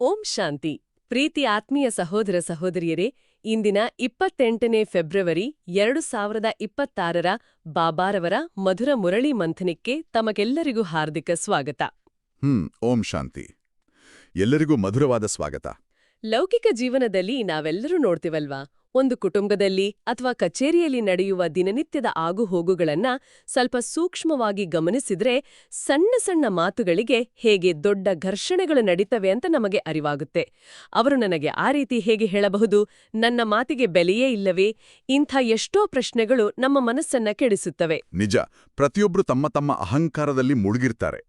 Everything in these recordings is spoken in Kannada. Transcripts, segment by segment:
ಓಂ ಶಾಂತಿ. ಪ್ರೀತಿ ಆತ್ಮೀಯ ಸಹೋದರ ಸಹೋದರಿಯರೇ, ಇಂದಿನ 28ನೇ ಫೆಬ್ರವರಿ 2026ರ ಬಾಬಾರವರ ಮಧುರ ಮುರಳಿ ಮಂಥನಕ್ಕೆ ತಮಗೆಲ್ಲರಿಗೂ ಹಾರ್ದಿಕ ಸ್ವಾಗತ. ಓಂ ಶಾಂತಿ. ಎಲ್ಲರಿಗೂ ಮಧುರವಾದ ಸ್ವಾಗತ. ಲೌಕಿಕ ಜೀವನದಲ್ಲಿ ನಾವೆಲ್ಲರೂ ನೋಡ್ತೀವಲ್ವಾ, ಒಂದು ಕುಟುಂಬದಲ್ಲಿ ಅಥವಾ ಕಚೇರಿಯಲ್ಲಿ ನಡೆಯುವ ದಿನನಿತ್ಯದ ಆಗುಹೋಗುಗಳನ್ನ ಸ್ವಲ್ಪ ಸೂಕ್ಷ್ಮವಾಗಿ ಗಮನಿಸಿದ್ರೆ ಸಣ್ಣ ಸಣ್ಣ ಮಾತುಗಳಿಗೆ ಹೇಗೆ ದೊಡ್ಡ ಘರ್ಷಣೆಗಳು ನಡೀತವೆ ಅಂತ ನಮಗೆ ಅರಿವಾಗುತ್ತೆ. ಅವರು ನನಗೆ ಆ ರೀತಿ ಹೇಗೆ ಹೇಳಬಹುದು, ನನ್ನ ಮಾತಿಗೆ ಬೆಲೆಯೇ ಇಲ್ಲವೇ, ಇಂಥ ಎಷ್ಟೋ ಪ್ರಶ್ನೆಗಳು ನಮ್ಮ ಮನಸ್ಸನ್ನ ಕೆಡಿಸುತ್ತವೆ. ನಿಜ, ಪ್ರತಿಯೊಬ್ರು ತಮ್ಮ ತಮ್ಮ ಅಹಂಕಾರದಲ್ಲಿ ಮುಳುಗಿರ್ತಾರೆ.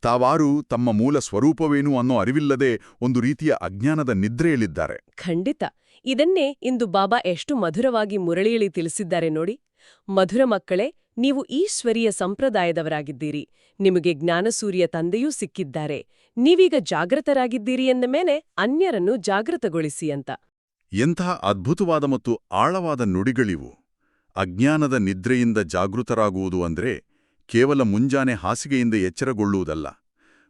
ತಾವಾರು ತಮ್ಮ ಮೂಲ ಸ್ವರೂಪವೇನು ಅನ್ನೋ ಅರಿವಿಲ್ಲದೆ ಒಂದು ರೀತಿಯ ಅಜ್ಞಾನದ ನಿದ್ರೆಯಲ್ಲಿದ್ದಾರೆ. ಖಂಡಿತ. ಇದನ್ನೇ ಇಂದು ಬಾಬಾ ಎಷ್ಟು ಮಧುರವಾಗಿ ಮುರಳಿಯಲ್ಲಿ ತಿಳಿಸಿದ್ದಾರೆ ನೋಡಿ. ಮಧುರ ಮಕ್ಕಳೇ, ನೀವು ಈಶ್ವರೀಯ ಸಂಪ್ರದಾಯದವರಾಗಿದ್ದೀರಿ. ನಿಮಗೆ ಜ್ಞಾನಸೂರ್ಯ ತಂದೆಯೂ ಸಿಕ್ಕಿದ್ದಾರೆ. ನೀವೀಗ ಜಾಗೃತರಾಗಿದ್ದೀರಿ ಎಂದ ಮೇಲೆ ಅನ್ಯರನ್ನು ಜಾಗೃತಗೊಳಿಸಿ ಅಂತ. ಎಂತಹ ಅದ್ಭುತವಾದ ಮತ್ತು ಆಳವಾದ ನುಡಿಗಳಿವು. ಅಜ್ಞಾನದ ನಿದ್ರೆಯಿಂದ ಜಾಗೃತರಾಗುವುದು ಅಂದ್ರೆ ಕೇವಲ ಮುಂಜಾನೆ ಹಾಸಿಗೆಯಿಂದ ಎಚ್ಚರಗೊಳ್ಳುವುದಲ್ಲ,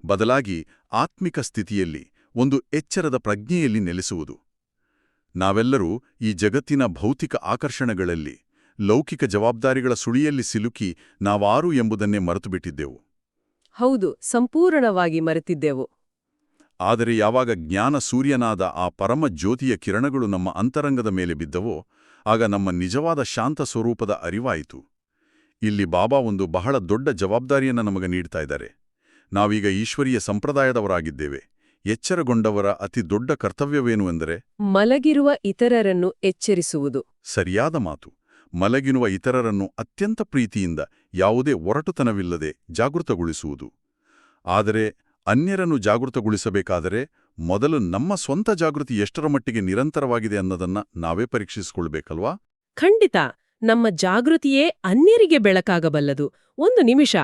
ಬದಲಾಗಿ ಆತ್ಮಿಕ ಸ್ಥಿತಿಯಲ್ಲಿ ಒಂದು ಎಚ್ಚರದ ಪ್ರಜ್ಞೆಯಲ್ಲಿ ನೆಲೆಸುವುದು. ನಾವೆಲ್ಲರೂ ಈ ಜಗತ್ತಿನ ಭೌತಿಕ ಆಕರ್ಷಣೆಗಳಲ್ಲಿ, ಲೌಕಿಕ ಜವಾಬ್ದಾರಿಗಳ ಸುಳಿಯಲ್ಲಿ ಸಿಲುಕಿ ನಾವಾರು ಎಂಬುದನ್ನೇ ಮರೆತುಬಿಟ್ಟಿದ್ದೆವು. ಹೌದು, ಸಂಪೂರ್ಣವಾಗಿ ಮರೆತಿದ್ದೆವು. ಆದರೆ ಯಾವಾಗ ಜ್ಞಾನ ಸೂರ್ಯನಾದ ಆ ಪರಮ ಜ್ಯೋತಿಯ ಕಿರಣಗಳು ನಮ್ಮ ಅಂತರಂಗದ ಮೇಲೆ ಬಿದ್ದವೋ, ಆಗ ನಮ್ಮ ನಿಜವಾದ ಶಾಂತ ಸ್ವರೂಪದ ಅರಿವಾಯಿತು. ಇಲ್ಲಿ ಬಾಬಾ ಒಂದು ಬಹಳ ದೊಡ್ಡ ಜವಾಬ್ದಾರಿಯನ್ನು ನಮಗೆ ನೀಡ್ತಾ ಇದ್ದಾರೆ. ನಾವೀಗ ಈಶ್ವರೀಯ ಸಂಪ್ರದಾಯದವರಾಗಿದ್ದೇವೆ. ಎಚ್ಚರಗೊಂಡವರ ಅತಿ ದೊಡ್ಡ ಕರ್ತವ್ಯವೇನು ಎಂದರೆ ಮಲಗಿರುವ ಇತರರನ್ನು ಎಚ್ಚರಿಸುವುದು. ಸರಿಯಾದ ಮಾತು. ಮಲಗಿರುವ ಇತರರನ್ನು ಅತ್ಯಂತ ಪ್ರೀತಿಯಿಂದ, ಯಾವುದೇ ಒರಟುತನವಿಲ್ಲದೆ ಜಾಗೃತಗೊಳಿಸುವುದು. ಆದರೆ ಅನ್ಯರನ್ನು ಜಾಗೃತಗೊಳಿಸಬೇಕಾದರೆ ಮೊದಲು ನಮ್ಮ ಸ್ವಂತ ಜಾಗೃತಿ ಎಷ್ಟರ ಮಟ್ಟಿಗೆ ನಿರಂತರವಾಗಿದೆ ಅನ್ನೋದನ್ನ ನಾವೇ ಪರೀಕ್ಷಿಸಿಕೊಳ್ಬೇಕಲ್ವಾ? ಖಂಡಿತ. ನಮ್ಮ ಜಾಗೃತಿಯೇ ಅನ್ಯರಿಗೆ ಬೆಳಕಾಗಬಲ್ಲದು. ಒಂದು ನಿಮಿಷ,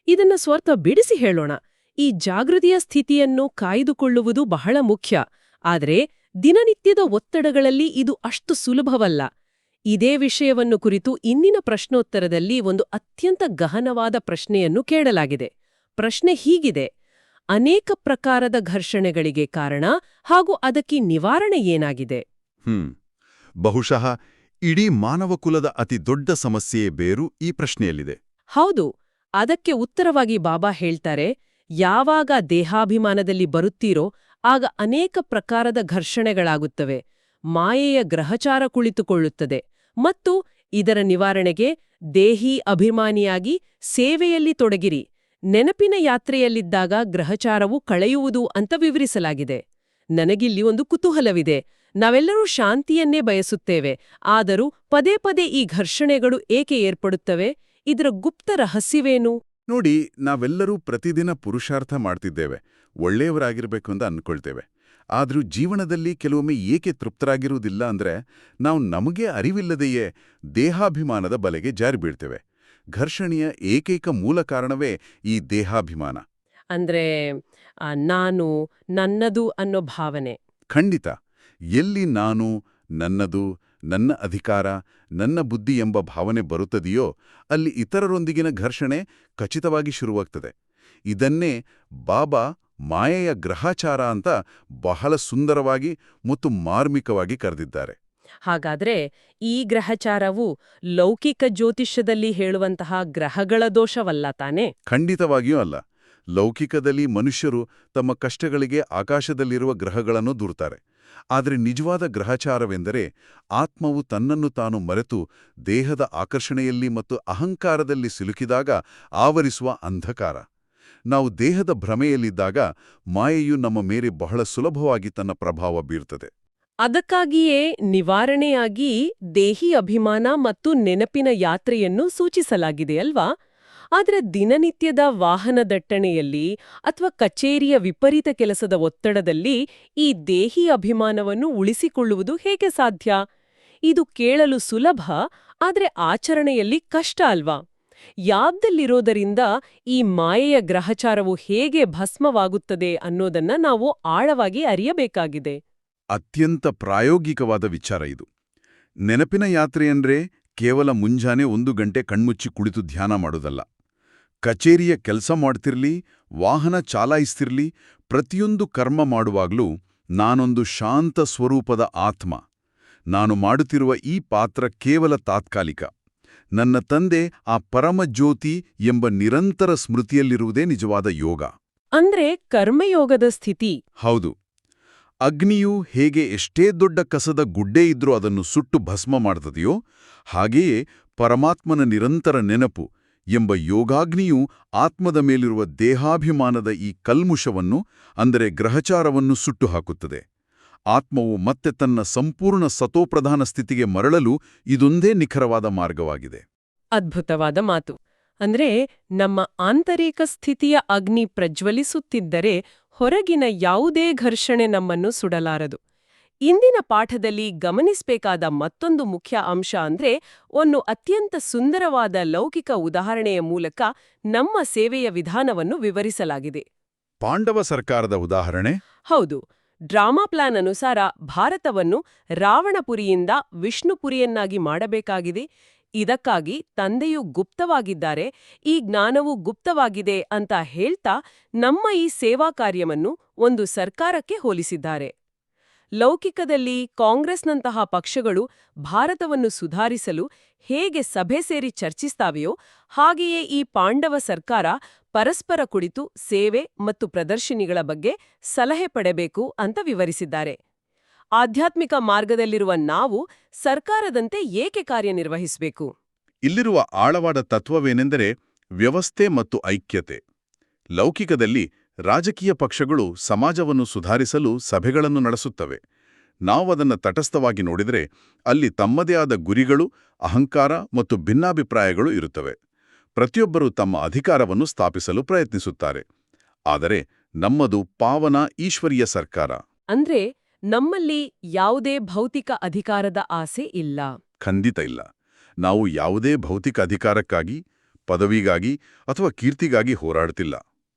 ಇದನ್ನ ಸ್ವಲ್ಪ ಬಿಡಿಸಿ ಹೇಳೋಣ. ಈ ಜಾಗೃತಿಯ ಸ್ಥಿತಿಯನ್ನು ಕಾಯ್ದುಕೊಳ್ಳುವುದು ಬಹಳ ಮುಖ್ಯ. ಆದರೆ ದಿನನಿತ್ಯದ ಒತ್ತಡಗಳಲ್ಲಿ ಇದು ಅಷ್ಟು ಸುಲಭವಲ್ಲ. ಇದೇ ವಿಷಯವನ್ನು ಕುರಿತು ಇಂದಿನ ಪ್ರಶ್ನೋತ್ತರದಲ್ಲಿ ಒಂದು ಅತ್ಯಂತ ಗಹನವಾದ ಪ್ರಶ್ನೆಯನ್ನು ಕೇಳಲಾಗಿದೆ. ಪ್ರಶ್ನೆ ಹೀಗಿದೆ: ಅನೇಕ ಪ್ರಕಾರದ ಘರ್ಷಣೆಗಳಿಗೆ ಕಾರಣ ಹಾಗೂ ಅದಕ್ಕೆ ನಿವಾರಣೆ ಏನಾಗಿದೆ? ಬಹುಶಃ ಇಡೀ ಮಾನವಕುಲದ ಅತಿ ದೊಡ್ಡ ಸಮಸ್ಯೆಯೇ ಬೇರು ಈ ಪ್ರಶ್ನೆಯಲ್ಲಿದೆ. ಹೌದು. ಅದಕ್ಕೆ ಉತ್ತರವಾಗಿ ಬಾಬಾ ಹೇಳ್ತಾರೆ, ಯಾವಾಗ ದೇಹಾಭಿಮಾನದಲ್ಲಿ ಬರುತ್ತೀರೋ ಆಗ ಅನೇಕ ಪ್ರಕಾರದ ಘರ್ಷಣೆಗಳಾಗುತ್ತವೆ. ಮಾಯೆಯ ಗ್ರಹಚಾರ ಕುಳಿತುಕೊಳ್ಳುತ್ತದೆ. ಮತ್ತು ಇದರ ನಿವಾರಣೆಗೆ ದೇಹಿ ಅಭಿಮಾನಿಯಾಗಿ ಸೇವೆಯಲ್ಲಿ ತೊಡಗಿರಿ. ನೆನಪಿನ ಯಾತ್ರೆಯಲ್ಲಿದ್ದಾಗ ಗ್ರಹಚಾರವು ಕಳೆಯುವುದು ಅಂತ ವಿವರಿಸಲಾಗಿದೆ. ನನಗಿಲ್ಲಿ ಒಂದು ಕುತೂಹಲವಿದೆ. ನಾವೆಲ್ಲರೂ ಶಾಂತಿಯನ್ನೇ ಬಯಸುತ್ತೇವೆ. ಆದರೂ ಪದೇ ಪದೇ ಈ ಘರ್ಷಣೆಗಳು ಏಕೆ ಏರ್ಪಡುತ್ತವೆ? ಇದರ ಗುಪ್ತ ರಹಸ್ಯವೇನು? ನೋಡಿ, ನಾವೆಲ್ಲರೂ ಪ್ರತಿದಿನ ಪುರುಷಾರ್ಥ ಮಾಡ್ತಿದ್ದೇವೆ, ಒಳ್ಳೆಯವರಾಗಿರ್ಬೇಕು ಅಂತ ಅಂದ್ಕೊಳ್ತೇವೆ. ಆದರೂ ಜೀವನದಲ್ಲಿ ಕೆಲವೊಮ್ಮೆ ಏಕೆ ತೃಪ್ತರಾಗಿರುವುದಿಲ್ಲ ಅಂದ್ರೆ ನಾವು ನಮಗೆ ಅರಿವಿಲ್ಲದೆಯೇ ದೇಹಾಭಿಮಾನದ ಬಲೆಗೆ ಜಾರಿ ಬೀಳ್ತೇವೆ. ಘರ್ಷಣೆಯ ಏಕೈಕ ಮೂಲ ಕಾರಣವೇ ಈ ದೇಹಾಭಿಮಾನ. ಅಂದ್ರೆ ನಾನು, ನನ್ನದು ಅನ್ನೋ ಭಾವನೆ. ಖಂಡಿತ. ಎಲ್ಲಿ ನಾನು, ನನ್ನದು, ನನ್ನ ಅಧಿಕಾರ, ನನ್ನ ಬುದ್ಧಿ ಎಂಬ ಭಾವನೆ ಬರುತ್ತದೆಯೋ ಅಲ್ಲಿ ಇತರರೊಂದಿಗಿನ ಘರ್ಷಣೆ ಖಚಿತವಾಗಿ ಶುರುವಾಗ್ತದೆ. ಇದನ್ನೇ ಬಾಬಾ ಮಾಯೆಯ ಗ್ರಹಚಾರ ಅಂತ ಬಹಳ ಸುಂದರವಾಗಿ ಮತ್ತು ಮಾರ್ಮಿಕವಾಗಿ ಕರೆದಿದ್ದಾರೆ. ಹಾಗಾದ್ರೆ ಈ ಗ್ರಹಚಾರವು ಲೌಕಿಕ ಜ್ಯೋತಿಷ್ಯದಲ್ಲಿ ಹೇಳುವಂತಹ ಗ್ರಹಗಳ ದೋಷವಲ್ಲ ತಾನೇ? ಖಂಡಿತವಾಗಿಯೂ ಅಲ್ಲ. ಲೌಕಿಕದಲ್ಲಿ ಮನುಷ್ಯರು ತಮ್ಮ ಕಷ್ಟಗಳಿಗೆ ಆಕಾಶದಲ್ಲಿರುವ ಗ್ರಹಗಳನ್ನು ದೂರ್ತಾರೆ. ಆದರೆ ನಿಜವಾದ ಗ್ರಹಚಾರವೆಂದರೆ ಆತ್ಮವು ತನ್ನನ್ನು ತಾನು ಮರೆತು ದೇಹದ ಆಕರ್ಷಣೆಯಲ್ಲಿ ಮತ್ತು ಅಹಂಕಾರದಲ್ಲಿ ಸಿಲುಕಿದಾಗ ಆವರಿಸುವ ಅಂಧಕಾರ. ನಾವು ದೇಹದ ಭ್ರಮೆಯಲ್ಲಿದ್ದಾಗ ಮಾಯೆಯು ನಮ್ಮ ಮೇಲೆ ಬಹಳ ಸುಲಭವಾಗಿ ತನ್ನ ಪ್ರಭಾವ ಬೀರ್ತದೆ. ಅದಕ್ಕಾಗಿಯೇ ನಿವಾರಣೆಯಾಗಿ ದೇಹಿ ಅಭಿಮಾನ ಮತ್ತು ನೆನಪಿನ ಯಾತ್ರೆಯನ್ನು ಸೂಚಿಸಲಾಗಿದೆಯಲ್ವಾ? ಆದರೆ ದಿನನಿತ್ಯದ ವಾಹನ ದಟ್ಟಣೆಯಲ್ಲಿ ಅಥವಾ ಕಚೇರಿಯ ವಿಪರೀತ ಕೆಲಸದ ಒತ್ತಡದಲ್ಲಿ ಈ ದೇಹಿ ಅಭಿಮಾನವನ್ನು ಉಳಿಸಿಕೊಳ್ಳುವುದು ಹೇಗೆ ಸಾಧ್ಯ? ಇದು ಕೇಳಲು ಸುಲಭ, ಆದರೆ ಆಚರಣೆಯಲ್ಲಿ ಕಷ್ಟ ಅಲ್ವಾ? ಯಾವ್ದಲ್ಲಿರೋದರಿಂದ ಈ ಮಾಯೆಯ ಗ್ರಹಚಾರವು ಹೇಗೆ ಭಸ್ಮವಾಗುತ್ತದೆ ಅನ್ನೋದನ್ನ ನಾವು ಆಳವಾಗಿ ಅರಿಯಬೇಕಾಗಿದೆ. ಅತ್ಯಂತ ಪ್ರಾಯೋಗಿಕವಾದ ವಿಚಾರ ಇದು. ನೆನಪಿನ ಯಾತ್ರೆಯಂದ್ರೆ ಕೇವಲ ಮುಂಜಾನೆ 1 ಗಂಟೆ ಕಣ್ಮುಚ್ಚಿ ಕುಳಿತು ಧ್ಯಾನ ಮಾಡೋದಲ್ಲ. ಕಚೇರಿಯ ಕೆಲಸ ಮಾಡ್ತಿರ್ಲಿ, ವಾಹನ ಚಾಲಾಯಿಸ್ತಿರ್ಲಿ, ಪ್ರತಿಯೊಂದು ಕರ್ಮ ಮಾಡುವಾಗ್ಲೂ ನಾನೊಂದು ಶಾಂತ ಸ್ವರೂಪದ ಆತ್ಮ. ನಾನು ಮಾಡುತ್ತಿರುವ ಈ ಪಾತ್ರ ಕೇವಲ ತಾತ್ಕಾಲಿಕ. ನನ್ನ ತಂದೆ ಆ ಪರಮಜ್ಯೋತಿ ಎಂಬ ನಿರಂತರ ಸ್ಮೃತಿಯಲ್ಲಿರುವುದೇ ನಿಜವಾದ ಯೋಗ. ಅಂದ್ರೆ ಕರ್ಮಯೋಗದ ಸ್ಥಿತಿ. ಹೌದು. ಅಗ್ನಿಯು ಹೇಗೆ ಎಷ್ಟೇ ದೊಡ್ಡ ಕಸದ ಗುಡ್ಡೆ ಇದ್ರೂ ಅದನ್ನು ಸುಟ್ಟು ಭಸ್ಮ ಮಾಡ್ತದೆಯೋ, ಹಾಗೆಯೇ ಪರಮಾತ್ಮನ ನಿರಂತರ ನೆನಪು ಎಂಬ ಯೋಗಾಗ್ನಿಯು ಆತ್ಮದ ಮೇಲಿರುವ ದೇಹಾಭಿಮಾನದ ಈ ಕಲ್ಮುಷವನ್ನು, ಅಂದರೆ ಗ್ರಹಚಾರವನ್ನು ಸುಟ್ಟು ಹಾಕುತ್ತದೆ. ಆತ್ಮವು ಮತ್ತೆ ತನ್ನ ಸಂಪೂರ್ಣ ಸತೋಪ್ರಧಾನ ಸ್ಥಿತಿಗೆ ಮರಳಲು ಇದೊಂದೇ ನಿಖರವಾದ ಮಾರ್ಗವಾಗಿದೆ. ಅದ್ಭುತವಾದ ಮಾತು. ಅಂದ್ರೆ ನಮ್ಮ ಆಂತರಿಕ ಸ್ಥಿತಿಯ ಅಗ್ನಿ ಪ್ರಜ್ವಲಿಸುತ್ತಿದ್ದರೆ ಹೊರಗಿನ ಯಾವುದೇ ಘರ್ಷಣೆ ನಮ್ಮನ್ನು ಸುಡಲಾರದು. ಇಂದಿನ ಪಾಠದಲ್ಲಿ ಗಮನಿಸಬೇಕಾದ ಮತ್ತೊಂದು ಮುಖ್ಯ ಅಂಶ ಅಂದ್ರೆ ಒಂದು ಅತ್ಯಂತ ಸುಂದರವಾದ ಲೌಕಿಕ ಉದಾಹರಣೆಯ ಮೂಲಕ ನಮ್ಮ ಸೇವೆಯ ವಿಧಾನವನ್ನು ವಿವರಿಸಲಾಗಿದೆ. ಪಾಂಡವ ಸರ್ಕಾರದ ಉದಾಹರಣೆ? ಹೌದು. ಡ್ರಾಮಾ ಪ್ಲಾನ್ ಅನುಸಾರ ಭಾರತವನ್ನು ರಾವಣಪುರಿಯಿಂದ ವಿಷ್ಣುಪುರಿಯನ್ನಾಗಿ ಮಾಡಬೇಕಾಗಿದೆ. ಇದಕ್ಕಾಗಿ ತಂದೆಯು ಗುಪ್ತವಾಗಿದ್ದಾರೆ, ಈ ಜ್ಞಾನವು ಗುಪ್ತವಾಗಿದೆ ಅಂತ ಹೇಳ್ತಾ ನಮ್ಮ ಈ ಸೇವಾ ಕಾರ್ಯವನ್ನು ಒಂದು ಸರ್ಕಾರಕ್ಕೆ ಹೋಲಿಸಿದ್ದಾರೆ. ಲೌಕಿಕದಲ್ಲಿ ಕಾಂಗ್ರೆಸ್ನಂತಹ ಪಕ್ಷಗಳು ಭಾರತವನ್ನು ಸುಧಾರಿಸಲು ಹೇಗೆ ಸಭೆ ಸೇರಿ ಚರ್ಚಿಸ್ತಾವೆಯೋ, ಹಾಗೆಯೇ ಈ ಪಾಂಡವ ಸರ್ಕಾರ ಪರಸ್ಪರ ಕುಳಿತು ಸೇವೆ ಮತ್ತು ಪ್ರದರ್ಶನಿಗಳ ಬಗ್ಗೆ ಸಲಹೆ ಪಡೆಬೇಕು ಅಂತ ವಿವರಿಸಿದ್ದಾರೆ. ಆಧ್ಯಾತ್ಮಿಕ ಮಾರ್ಗದಲ್ಲಿರುವ ನಾವು ಸರ್ಕಾರದಂತೆ ಏಕೆ ಕಾರ್ಯನಿರ್ವಹಿಸಬೇಕು? ಇಲ್ಲಿರುವ ಆಳವಾದ ತತ್ವವೇನೆಂದರೆ ವ್ಯವಸ್ಥೆ ಮತ್ತು ಐಕ್ಯತೆ. ಲೌಕಿಕದಲ್ಲಿ ರಾಜಕೀಯ ಪಕ್ಷಗಳು ಸಮಾಜವನ್ನು ಸುಧಾರಿಸಲು ಸಭೆಗಳನ್ನು ನಡೆಸುತ್ತವೆ. ನಾವದನ್ನು ತಟಸ್ಥವಾಗಿ ನೋಡಿದರೆ ಅಲ್ಲಿ ತಮ್ಮದೇ ಆದ ಗುರಿಗಳು, ಅಹಂಕಾರ ಮತ್ತು ಭಿನ್ನಾಭಿಪ್ರಾಯಗಳು ಇರುತ್ತವೆ. ಪ್ರತಿಯೊಬ್ಬರೂ ತಮ್ಮ ಅಧಿಕಾರವನ್ನು ಸ್ಥಾಪಿಸಲು ಪ್ರಯತ್ನಿಸುತ್ತಾರೆ. ಆದರೆ ನಮ್ಮದು ಪಾವನ ಈಶ್ವರೀಯ ಸರ್ಕಾರ. ಅಂದ್ರೆ ನಮ್ಮಲ್ಲಿ ಯಾವುದೇ ಭೌತಿಕ ಅಧಿಕಾರದ ಆಸೆ ಇಲ್ಲ. ಖಂಡಿತ ಇಲ್ಲ. ನಾವು ಯಾವುದೇ ಭೌತಿಕ ಅಧಿಕಾರಕ್ಕಾಗಿ, ಪದವಿಗಾಗಿ ಅಥವಾ ಕೀರ್ತಿಗಾಗಿ ಹೋರಾಡ್ತಿಲ್ಲ.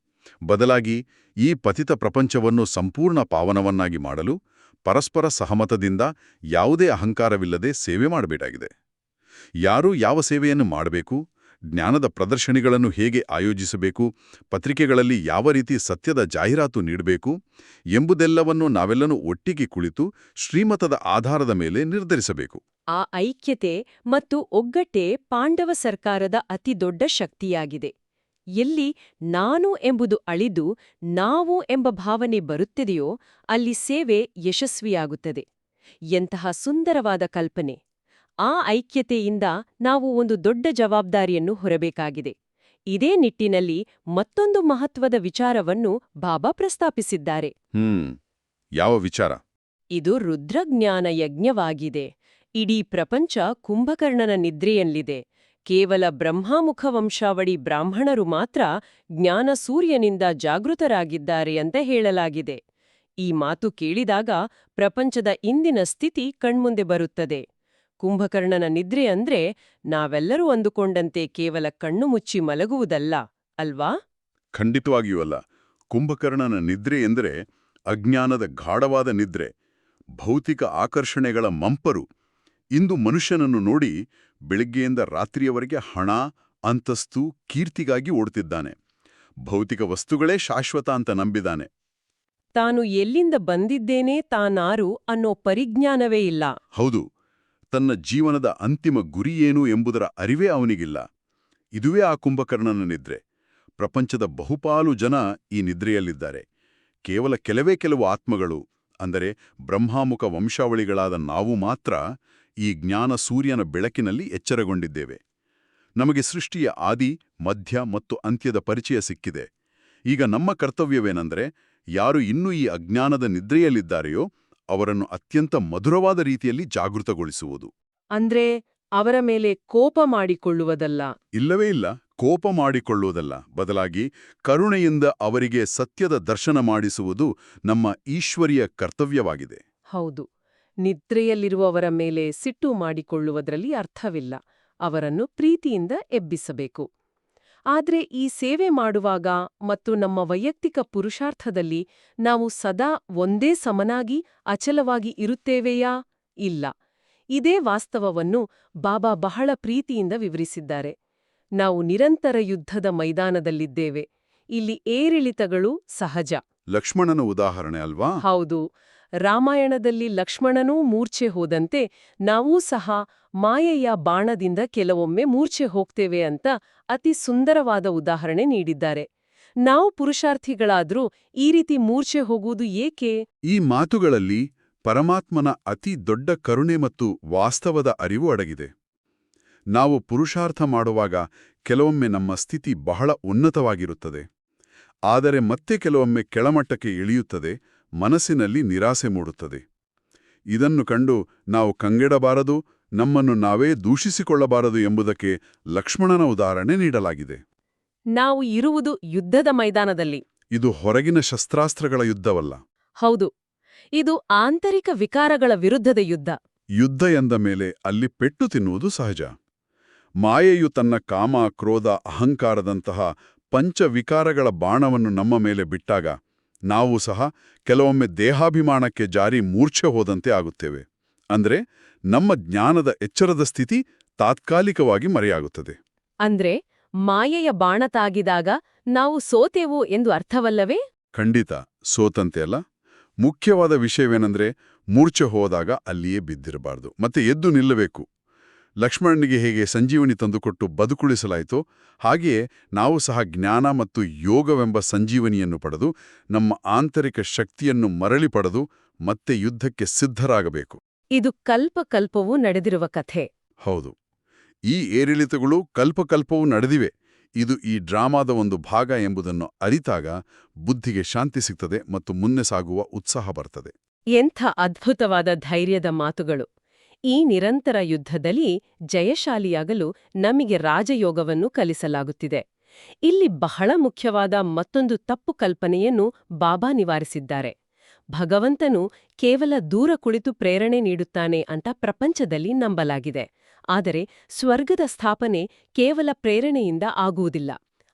ಬದಲಾಗಿ ಈ ಪತಿತ ಪ್ರಪಂಚವನ್ನು ಸಂಪೂರ್ಣ ಪಾವನವನ್ನಾಗಿ ಮಾಡಲು ಪರಸ್ಪರ ಸಹಮತದಿಂದ ಯಾವುದೇ ಅಹಂಕಾರವಿಲ್ಲದೆ ಸೇವೆ ಮಾಡಬೇಕಾಗಿದೆ. ಯಾರು ಯಾವ ಸೇವೆಯನ್ನು ಮಾಡಬೇಕು, ಜ್ಞಾನದ ಪ್ರದರ್ಶನಿಗಳನ್ನು ಹೇಗೆ ಆಯೋಜಿಸಬೇಕು, ಪತ್ರಿಕೆಗಳಲ್ಲಿ ಯಾವ ರೀತಿ ಸತ್ಯದ ಜಾಹೀರಾತು ನೀಡಬೇಕು ಎಂಬುದೆಲ್ಲವನ್ನು ನಾವೆಲ್ಲನೂ ಒಟ್ಟಿಗೆ ಕುಳಿತು ಶ್ರೀಮತದ ಆಧಾರದ ಮೇಲೆ ನಿರ್ಧರಿಸಬೇಕು. ಆ ಐಕ್ಯತೆ ಮತ್ತು ಒಗ್ಗಟ್ಟೇ ಪಾಂಡವ ಸರ್ಕಾರದ ಅತಿದೊಡ್ಡ ಶಕ್ತಿಯಾಗಿದೆ. ಎಲ್ಲಿ ನಾನು ಎಂಬುದು ಅಳಿದು ನಾವು ಎಂಬ ಭಾವನೆ ಬರುತ್ತದೆಯೋ ಅಲ್ಲಿ ಸೇವೆ ಯಶಸ್ವಿಯಾಗುತ್ತದೆ. ಎಂತಹ ಸುಂದರವಾದ ಕಲ್ಪನೆ! ಆ ಐಕ್ಯತೆಯಿಂದ ನಾವು ಒಂದು ದೊಡ್ಡ ಜವಾಬ್ದಾರಿಯನ್ನು ಹೊರಬೇಕಾಗಿದೆ. ಇದೇ ನಿಟ್ಟಿನಲ್ಲಿ ಮತ್ತೊಂದು ಮಹತ್ವದ ವಿಚಾರವನ್ನು ಬಾಬಾ ಪ್ರಸ್ತಾಪಿಸಿದ್ದಾರೆ. ಯಾವ ವಿಚಾರ? ಇದು ರುದ್ರಜ್ಞಾನ ಯಜ್ಞವಾಗಿದೆ. ಇಡೀ ಪ್ರಪಂಚ ಕುಂಭಕರ್ಣನ ನಿದ್ರೆಯಲ್ಲಿದೆ. ಕೇವಲ ಬ್ರಹ್ಮಮುಖ ವಂಶಾವಳಿ ಬ್ರಾಹ್ಮಣರು ಮಾತ್ರ ಜ್ಞಾನ ಸೂರ್ಯನಿಂದ ಜಾಗೃತರಾಗಿದ್ದಾರೆ ಅಂತ ಹೇಳಲಾಗಿದೆ. ಈ ಮಾತು ಕೇಳಿದಾಗ ಪ್ರಪಂಚದ ಇಂದಿನ ಸ್ಥಿತಿ ಕಣ್ಮುಂದೆ ಬರುತ್ತದೆ. ಕುಂಭಕರ್ಣನ ನಿದ್ರೆ ಅಂದ್ರೆ ನಾವೆಲ್ಲರೂ ಅಂದುಕೊಂಡಂತೆ ಕೇವಲ ಕಣ್ಣು ಮುಚ್ಚಿ ಮಲಗುವುದಲ್ಲ, ಅಲ್ವಾ? ಖಂಡಿತವಾಗಿಯೂ ಅಲ್ಲ. ಕುಂಭಕರ್ಣನ ನಿದ್ರೆ ಎಂದರೆ ಅಜ್ಞಾನದ ಗಾಢವಾದ ನಿದ್ರೆ, ಭೌತಿಕ ಆಕರ್ಷಣೆಗಳ ಮಂಪರು. ಇಂದು ಮನುಷ್ಯನನ್ನು ನೋಡಿ ಬೆಳಿಗ್ಗೆಯಿಂದ ರಾತ್ರಿಯವರೆಗೆ ಹಣ, ಅಂತಸ್ತು, ಕೀರ್ತಿಗಾಗಿ ಓಡುತ್ತಿದ್ದಾನೆ. ಭೌತಿಕ ವಸ್ತುಗಳೇ ಶಾಶ್ವತ ಅಂತ ನಂಬಿದ್ದಾನೆ. ತಾನು ಎಲ್ಲಿಂದ ಬಂದಿದ್ದೇನೆ, ತಾನಾರು ಅನ್ನೋ ಪರಿಜ್ಞಾನವೇ ಇಲ್ಲ. ಹೌದು. ತನ್ನ ಜೀವನದ ಅಂತಿಮ ಗುರಿಯೇನು ಎಂಬುದರ ಅರಿವೇ ಅವನಿಗಿಲ್ಲ. ಇದುವೇ ಆ ಕುಂಭಕರ್ಣನ ನಿದ್ರೆ. ಪ್ರಪಂಚದ ಬಹುಪಾಲು ಜನ ಈ ನಿದ್ರೆಯಲ್ಲಿದ್ದಾರೆ. ಕೇವಲ ಕೆಲವು ಆತ್ಮಗಳು, ಅಂದರೆ ಬ್ರಹ್ಮಾಮುಖ ವಂಶಾವಳಿಗಳಾದ ನಾವು ಮಾತ್ರ ಈ ಜ್ಞಾನ ಸೂರ್ಯನ ಬೆಳಕಿನಲ್ಲಿ ಎಚ್ಚರಗೊಂಡಿದ್ದೇವೆ. ನಮಗೆ ಸೃಷ್ಟಿಯ ಆದಿ, ಮಧ್ಯ ಮತ್ತು ಅಂತ್ಯದ ಪರಿಚಯ ಸಿಕ್ಕಿದೆ. ಈಗ ನಮ್ಮ ಕರ್ತವ್ಯವೇನೆಂದರೆ ಯಾರು ಇನ್ನೂ ಈ ಅಜ್ಞಾನದ ನಿದ್ರೆಯಲ್ಲಿದ್ದಾರೆಯೋ ಅವರನ್ನು ಅತ್ಯಂತ ಮಧುರವಾದ ರೀತಿಯಲ್ಲಿ ಜಾಗೃತಗೊಳಿಸುವುದು. ಅಂದ್ರೆ ಅವರ ಮೇಲೆ ಕೋಪ ಮಾಡಿಕೊಳ್ಳುವುದಲ್ಲ. ಇಲ್ಲವೇ ಇಲ್ಲ. ಕೋಪ ಮಾಡಿಕೊಳ್ಳುವುದಲ್ಲ. ಬದಲಾಗಿ ಕರುಣೆಯಿಂದ ಅವರಿಗೆ ಸತ್ಯದ ದರ್ಶನ ಮಾಡಿಸುವುದು ನಮ್ಮ ಈಶ್ವರೀಯ ಕರ್ತವ್ಯವಾಗಿದೆ. ಹೌದು. ನಿದ್ರೆಯಲ್ಲಿರುವವರ ಮೇಲೆ ಸಿಟ್ಟು ಮಾಡಿಕೊಳ್ಳುವುದರಲ್ಲಿ ಅರ್ಥವಿಲ್ಲ. ಅವರನ್ನು ಪ್ರೀತಿಯಿಂದ ಎಬ್ಬಿಸಬೇಕು. ಆದ್ರೆ ಈ ಸೇವೆ ಮಾಡುವಾಗ ಮತ್ತು ನಮ್ಮ ವೈಯಕ್ತಿಕ ಪುರುಷಾರ್ಥದಲ್ಲಿ ನಾವು ಸದಾ ಒಂದೇ ಸಮನಾಗಿ ಅಚಲವಾಗಿ ಇರುತ್ತೇವೆಯಾ? ಇಲ್ಲ. ಇದೇ ವಾಸ್ತವವನ್ನು ಬಾಬಾ ಬಹಳ ಪ್ರೀತಿಯಿಂದ ವಿವರಿಸಿದ್ದಾರೆ. ನಾವು ನಿರಂತರ ಯುದ್ಧದ ಮೈದಾನದಲ್ಲಿದ್ದೇವೆ. ಇಲ್ಲಿ ಏರಿಳಿತಗಳು ಸಹಜ. ಲಕ್ಷ್ಮಣನ ಉದಾಹರಣೆ ಅಲ್ವಾ? ಹೌದು. ರಾಮಾಯಣದಲ್ಲಿ ಲಕ್ಷ್ಮಣನೂ ಮೂರ್ಛೆ ಹೋದಂತೆ ನಾವೂ ಸಹ ಮಾಯೆಯ ಬಾಣದಿಂದ ಕೆಲವೊಮ್ಮೆ ಮೂರ್ಛೆ ಹೋಗ್ತೇವೆ ಅಂತ ಅತಿ ಸುಂದರವಾದ ಉದಾಹರಣೆ ನೀಡಿದ್ದಾರೆ. ನಾವು ಪುರುಷಾರ್ಥಿಗಳಾದ್ರೂ ಈ ರೀತಿ ಮೂರ್ಛೆ ಹೋಗುವುದು ಏಕೆ? ಈ ಮಾತುಗಳಲ್ಲಿ ಪರಮಾತ್ಮನ ಅತಿ ದೊಡ್ಡ ಕರುಣೆ ಮತ್ತು ವಾಸ್ತವದ ಅರಿವು ಅಡಗಿದೆ. ನಾವು ಪುರುಷಾರ್ಥ ಮಾಡುವಾಗ ಕೆಲವೊಮ್ಮೆ ನಮ್ಮ ಸ್ಥಿತಿ ಬಹಳ ಉನ್ನತವಾಗಿರುತ್ತದೆ. ಆದರೆ ಮತ್ತೆ ಕೆಲವೊಮ್ಮೆ ಕೆಳಮಟ್ಟಕ್ಕೆ ಇಳಿಯುತ್ತದೆ, ಮನಸ್ಸಿನಲ್ಲಿ ನಿರಾಸೆ ಮೂಡುತ್ತದೆ. ಇದನ್ನು ಕಂಡು ನಾವು ಕಂಗೆಡಬಾರದು, ನಮ್ಮನ್ನು ನಾವೇ ದೂಷಿಸಿಕೊಳ್ಳಬಾರದು ಎಂಬುದಕ್ಕೆ ಲಕ್ಷ್ಮಣನ ಉದಾಹರಣೆ ನೀಡಲಾಗಿದೆ. ನಾವು ಇರುವುದು ಯುದ್ಧದ ಮೈದಾನದಲ್ಲಿ. ಇದು ಹೊರಗಿನ ಶಸ್ತ್ರಾಸ್ತ್ರಗಳ ಯುದ್ಧವಲ್ಲ. ಹೌದು, ಇದು ಆಂತರಿಕ ವಿಕಾರಗಳ ವಿರುದ್ಧದ ಯುದ್ಧ. ಯುದ್ಧ ಎಂದ ಮೇಲೆ ಅಲ್ಲಿ ಪೆಟ್ಟು ತಿನ್ನುವುದು ಸಹಜ. ಮಾಯೆಯು ತನ್ನ ಕಾಮ, ಕ್ರೋಧ, ಅಹಂಕಾರದಂತಹ ಪಂಚವಿಕಾರಗಳ ಬಾಣವನ್ನು ನಮ್ಮ ಮೇಲೆ ಬಿಟ್ಟಾಗ ನಾವು ಸಹ ಕೆಲವೊಮ್ಮೆ ದೇಹಾಭಿಮಾನಕ್ಕೆ ಜಾರಿ ಮೂರ್ಛೆ ಹೋದಂತೆ ಆಗುತ್ತೇವೆ. ಅಂದ್ರೆ ನಮ್ಮ ಜ್ಞಾನದ ಎಚ್ಚರದ ಸ್ಥಿತಿ ತಾತ್ಕಾಲಿಕವಾಗಿ ಮರೆಯಾಗುತ್ತದೆ. ಅಂದ್ರೆ ಮಾಯೆಯ ಬಾಣ ತಾಗಿದಾಗ ನಾವು ಸೋತೆವು ಎಂದು ಅರ್ಥವಲ್ಲವೇ? ಖಂಡಿತ ಸೋತಂತೆ ಅಲ್ಲ. ಮುಖ್ಯವಾದ ವಿಷಯವೇನೆಂದ್ರೆ ಮೂರ್ಛೆ ಹೋದಾಗ ಅಲ್ಲಿಯೇ ಬಿದ್ದಿರಬಾರ್ದು, ಮತ್ತೆ ಎದ್ದು ನಿಲ್ಲಬೇಕು. ಲಕ್ಷ್ಮಣನಿಗೆ ಹೇಗೆ ಸಂಜೀವನಿ ತಂದುಕೊಟ್ಟು ಬದುಕುಳಿಸಲಾಯಿತೋ ಹಾಗೆಯೇ ನಾವು ಸಹ ಜ್ಞಾನ ಮತ್ತು ಯೋಗವೆಂಬ ಸಂಜೀವನಿಯನ್ನು ಪಡೆದು ನಮ್ಮ ಆಂತರಿಕ ಶಕ್ತಿಯನ್ನು ಮರಳಿ ಪಡೆದು ಮತ್ತೆ ಯುದ್ಧಕ್ಕೆ ಸಿದ್ಧರಾಗಬೇಕು. ಇದು ಕಲ್ಪವೂ ನಡೆದಿರುವ ಕಥೆ. ಹೌದು, ಈ ಏರಿಳಿತಗಳು ಕಲ್ಪವೂ ನಡೆದಿವೆ. ಇದು ಈ ಡ್ರಾಮಾದ ಒಂದು ಭಾಗ ಎಂಬುದನ್ನು ಅರಿತಾಗ ಬುದ್ಧಿಗೆ ಶಾಂತಿ ಸಿಗ್ತದೆ ಮತ್ತು ಮುನ್ನೆ ಸಾಗುವ ಉತ್ಸಾಹ ಬರ್ತದೆ. ಎಂಥ ಅದ್ಭುತವಾದ ಧೈರ್ಯದ ಮಾತುಗಳು! ಈ ನಿರಂತರ ಯುದ್ಧದಲ್ಲಿ ಜಯಶಾಲಿಯಾಗಲು ನಮಗೆ ರಾಜಯೋಗವನ್ನು ಕಲಿಸಲಾಗುತ್ತಿದೆ. ಇಲ್ಲಿ ಬಹಳ ಮುಖ್ಯವಾದ ಮತ್ತೊಂದು ತಪ್ಪು ಕಲ್ಪನೆಯನ್ನು ಬಾಬಾ ನಿವಾರಿಸಿದ್ದಾರೆ. ಭಗವಂತನು ಕೇವಲ ದೂರ ಕುಳಿತು ಪ್ರೇರಣೆ ನೀಡುತ್ತಾನೆ ಅಂತ ಪ್ರಪಂಚದಲ್ಲಿ ನಂಬಲಾಗಿದೆ. ಆದರೆ ಸ್ವರ್ಗದ ಸ್ಥಾಪನೆ ಕೇವಲ ಪ್ರೇರಣೆಯಿಂದ ಆಗುವುದಿಲ್ಲ.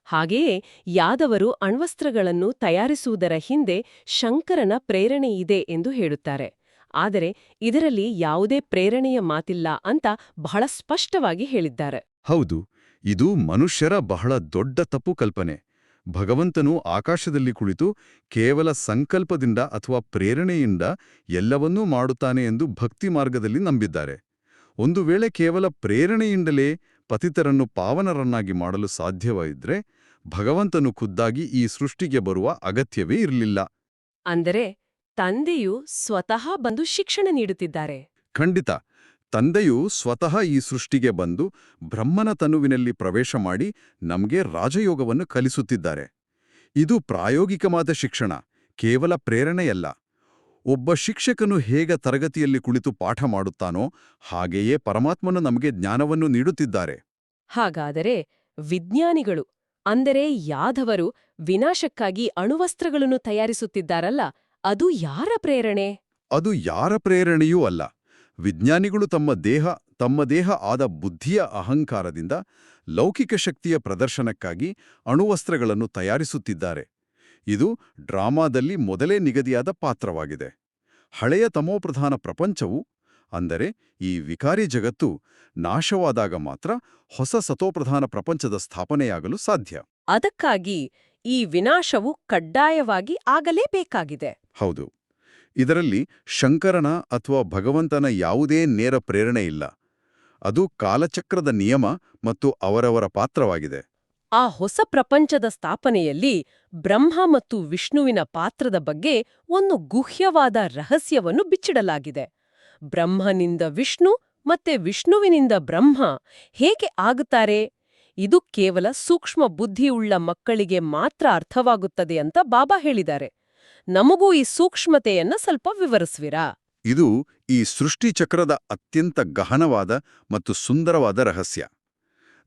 ಹಾಗೆಯೇ ಯಾದವರು ಅಣ್ವಸ್ತ್ರಗಳನ್ನು ತಯಾರಿಸುವುದರ ಹಿಂದೆ ಶಂಕರನ ಪ್ರೇರಣೆಯಿದೆ ಎಂದು ಹೇಳುತ್ತಾರೆ. ಆದರೆ ಇದರಲ್ಲಿ ಯಾವುದೇ ಪ್ರೇರಣೆಯ ಮಾತಿಲ್ಲ ಅಂತ ಬಹಳ ಸ್ಪಷ್ಟವಾಗಿ ಹೇಳಿದ್ದಾರೆ. ಹೌದು, ಇದು ಮನುಷ್ಯರ ಬಹಳ ದೊಡ್ಡ ತಪ್ಪು ಕಲ್ಪನೆ. ಭಗವಂತನು ಆಕಾಶದಲ್ಲಿ ಕುಳಿತು ಕೇವಲ ಸಂಕಲ್ಪದಿಂದ ಅಥವಾ ಪ್ರೇರಣೆಯಿಂದ ಎಲ್ಲವನ್ನೂ ಮಾಡುತ್ತಾನೆ ಎಂದು ಭಕ್ತಿ ಮಾರ್ಗದಲ್ಲಿ ನಂಬಿದ್ದಾರೆ. ಒಂದು ವೇಳೆ ಕೇವಲ ಪ್ರೇರಣೆಯಿಂದಲೇ ಪತಿತರನ್ನು ಪಾವನರನ್ನಾಗಿ ಮಾಡಲು ಸಾಧ್ಯವಿದ್ರೆ ಭಗವಂತನು ಖುದ್ದಾಗಿ ಈ ಸೃಷ್ಟಿಗೆ ಬರುವ ಅಗತ್ಯವೇ ಇರಲಿಲ್ಲ. ಅಂದರೆ ತಂದೆಯು ಸ್ವತಃ ಬಂದು ಶಿಕ್ಷಣ ನೀಡುತ್ತಿದ್ದಾರೆ. ಖಂಡಿತ, ತಂದೆಯು ಸ್ವತಃ ಈ ಸೃಷ್ಟಿಗೆ ಬಂದು ಬ್ರಹ್ಮನ ತನುವಿನಲ್ಲಿ ಪ್ರವೇಶ ಮಾಡಿ ನಮಗೆ ರಾಜಯೋಗವನ್ನು ಕಲಿಸುತ್ತಿದ್ದಾರೆ. ಇದು ಪ್ರಾಯೋಗಿಕವಾದ ಶಿಕ್ಷಣ, ಕೇವಲ ಪ್ರೇರಣೆಯಲ್ಲ. ಒಬ್ಬ ಶಿಕ್ಷಕನು ಹೇಗೆ ತರಗತಿಯಲ್ಲಿ ಕುಳಿತು ಪಾಠ ಮಾಡುತ್ತಾನೋ ಹಾಗೆಯೇ ಪರಮಾತ್ಮನು ನಮಗೆ ಜ್ಞಾನವನ್ನು ನೀಡುತ್ತಿದ್ದಾರೆ. ಹಾಗಾದರೆ ವಿಜ್ಞಾನಿಗಳು ಅಂದರೆ ಯಾದವರು ವಿನಾಶಕ್ಕಾಗಿ ಅಣುವಸ್ತ್ರಗಳನ್ನು ತಯಾರಿಸುತ್ತಿದ್ದಾರಲ್ಲ, ಅದು ಯಾರ ಪ್ರೇರಣೆ? ಅದು ಯಾರ ಪ್ರೇರಣೆಯೂ ಅಲ್ಲ. ವಿಜ್ಞಾನಿಗಳು ತಮ್ಮ ದೇಹ ಆದ ಬುದ್ಧಿಯ ಅಹಂಕಾರದಿಂದ ಲೌಕಿಕ ಶಕ್ತಿಯ ಪ್ರದರ್ಶನಕ್ಕಾಗಿ ಅಣುವಸ್ತ್ರಗಳನ್ನು ತಯಾರಿಸುತ್ತಿದ್ದಾರೆ. ಇದು ಡ್ರಾಮಾದಲ್ಲಿ ಮೊದಲೇ ನಿಗದಿಯಾದ ಪಾತ್ರವಾಗಿದೆ. ಹಳೆಯ ತಮೋಪ್ರಧಾನ ಪ್ರಪಂಚವು ಅಂದರೆ ಈ ವಿಕಾರಿ ಜಗತ್ತು ನಾಶವಾದಾಗ ಮಾತ್ರ ಹೊಸ ಸತೋಪ್ರಧಾನ ಪ್ರಪಂಚದ ಸ್ಥಾಪನೆಯಾಗಲು ಸಾಧ್ಯ. ಅದಕ್ಕಾಗಿ ಈ ವಿನಾಶವು ಕಡ್ಡಾಯವಾಗಿ ಆಗಲೇಬೇಕಾಗಿದೆ. ಹೌದು, ಇದರಲ್ಲಿ ಶಂಕರನ ಅಥವಾ ಭಗವಂತನ ಯಾವುದೇ ನೇರ ಪ್ರೇರಣೆ ಇಲ್ಲ. ಅದು ಕಾಲಚಕ್ರದ ನಿಯಮ ಮತ್ತು ಅವರವರ ಪಾತ್ರವಾಗಿದೆ. ಆ ಹೊಸ ಪ್ರಪಂಚದ ಸ್ಥಾಪನೆಯಲ್ಲಿ ಬ್ರಹ್ಮ ಮತ್ತು ವಿಷ್ಣುವಿನ ಪಾತ್ರದ ಬಗ್ಗೆ ಒಂದು ಗುಹ್ಯವಾದ ರಹಸ್ಯವನ್ನು ಬಿಚ್ಚಿಡಲಾಗಿದೆ. ಬ್ರಹ್ಮನಿಂದ ವಿಷ್ಣು ಮತ್ತೆ ವಿಷ್ಣುವಿನಿಂದ ಬ್ರಹ್ಮ ಹೇಗೆ ಆಗುತ್ತಾರೆ? ಇದು ಕೇವಲ ಸೂಕ್ಷ್ಮ ಬುದ್ಧಿಯುಳ್ಳ ಮಕ್ಕಳಿಗೆ ಮಾತ್ರ ಅರ್ಥವಾಗುತ್ತದೆ ಅಂತ ಬಾಬಾ ಹೇಳಿದ್ದಾರೆ. ನಮಗೂ ಈ ಸೂಕ್ಷ್ಮತೆಯನ್ನ ಸ್ವಲ್ಪ ವಿವರಿಸುವಿರಾ? ಇದು ಈ ಸೃಷ್ಟಿಚಕ್ರದ ಅತ್ಯಂತ ಗಹನವಾದ ಮತ್ತು ಸುಂದರವಾದ ರಹಸ್ಯ.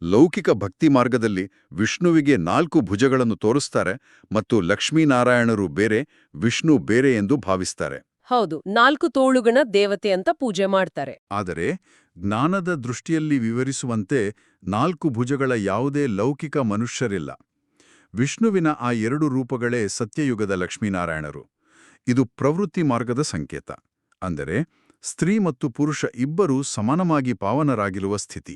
ಲೌಕಿಕ ಭಕ್ತಿ ಮಾರ್ಗದಲ್ಲಿ ವಿಷ್ಣುವಿಗೆ 4 ಭುಜಗಳನ್ನು ತೋರಿಸ್ತಾರೆ ಮತ್ತು ಲಕ್ಷ್ಮೀನಾರಾಯಣರು ಬೇರೆ, ವಿಷ್ಣು ಬೇರೆ ಎಂದು ಭಾವಿಸ್ತಾರೆ. ಹೌದು, 4 ತೋಳುಗಣ ದೇವತೆ ಅಂತ ಪೂಜೆ ಮಾಡ್ತಾರೆ. ಆದರೆ ಜ್ಞಾನದ ದೃಷ್ಟಿಯಲ್ಲಿ ವಿವರಿಸುವಂತೆ 4 ಭುಜಗಳ ಯಾವುದೇ ಲೌಕಿಕ ಮನುಷ್ಯರಿಲ್ಲ. ವಿಷ್ಣುವಿನ ಆ 2 ರೂಪಗಳೇ ಸತ್ಯಯುಗದ ಲಕ್ಷ್ಮೀನಾರಾಯಣರು. ಇದು ಪ್ರವೃತ್ತಿ ಮಾರ್ಗದ ಸಂಕೇತ. ಅಂದರೆ ಸ್ತ್ರೀ ಮತ್ತು ಪುರುಷ ಇಬ್ಬರೂ ಸಮಾನವಾಗಿ ಪಾವನರಾಗಿರುವ ಸ್ಥಿತಿ.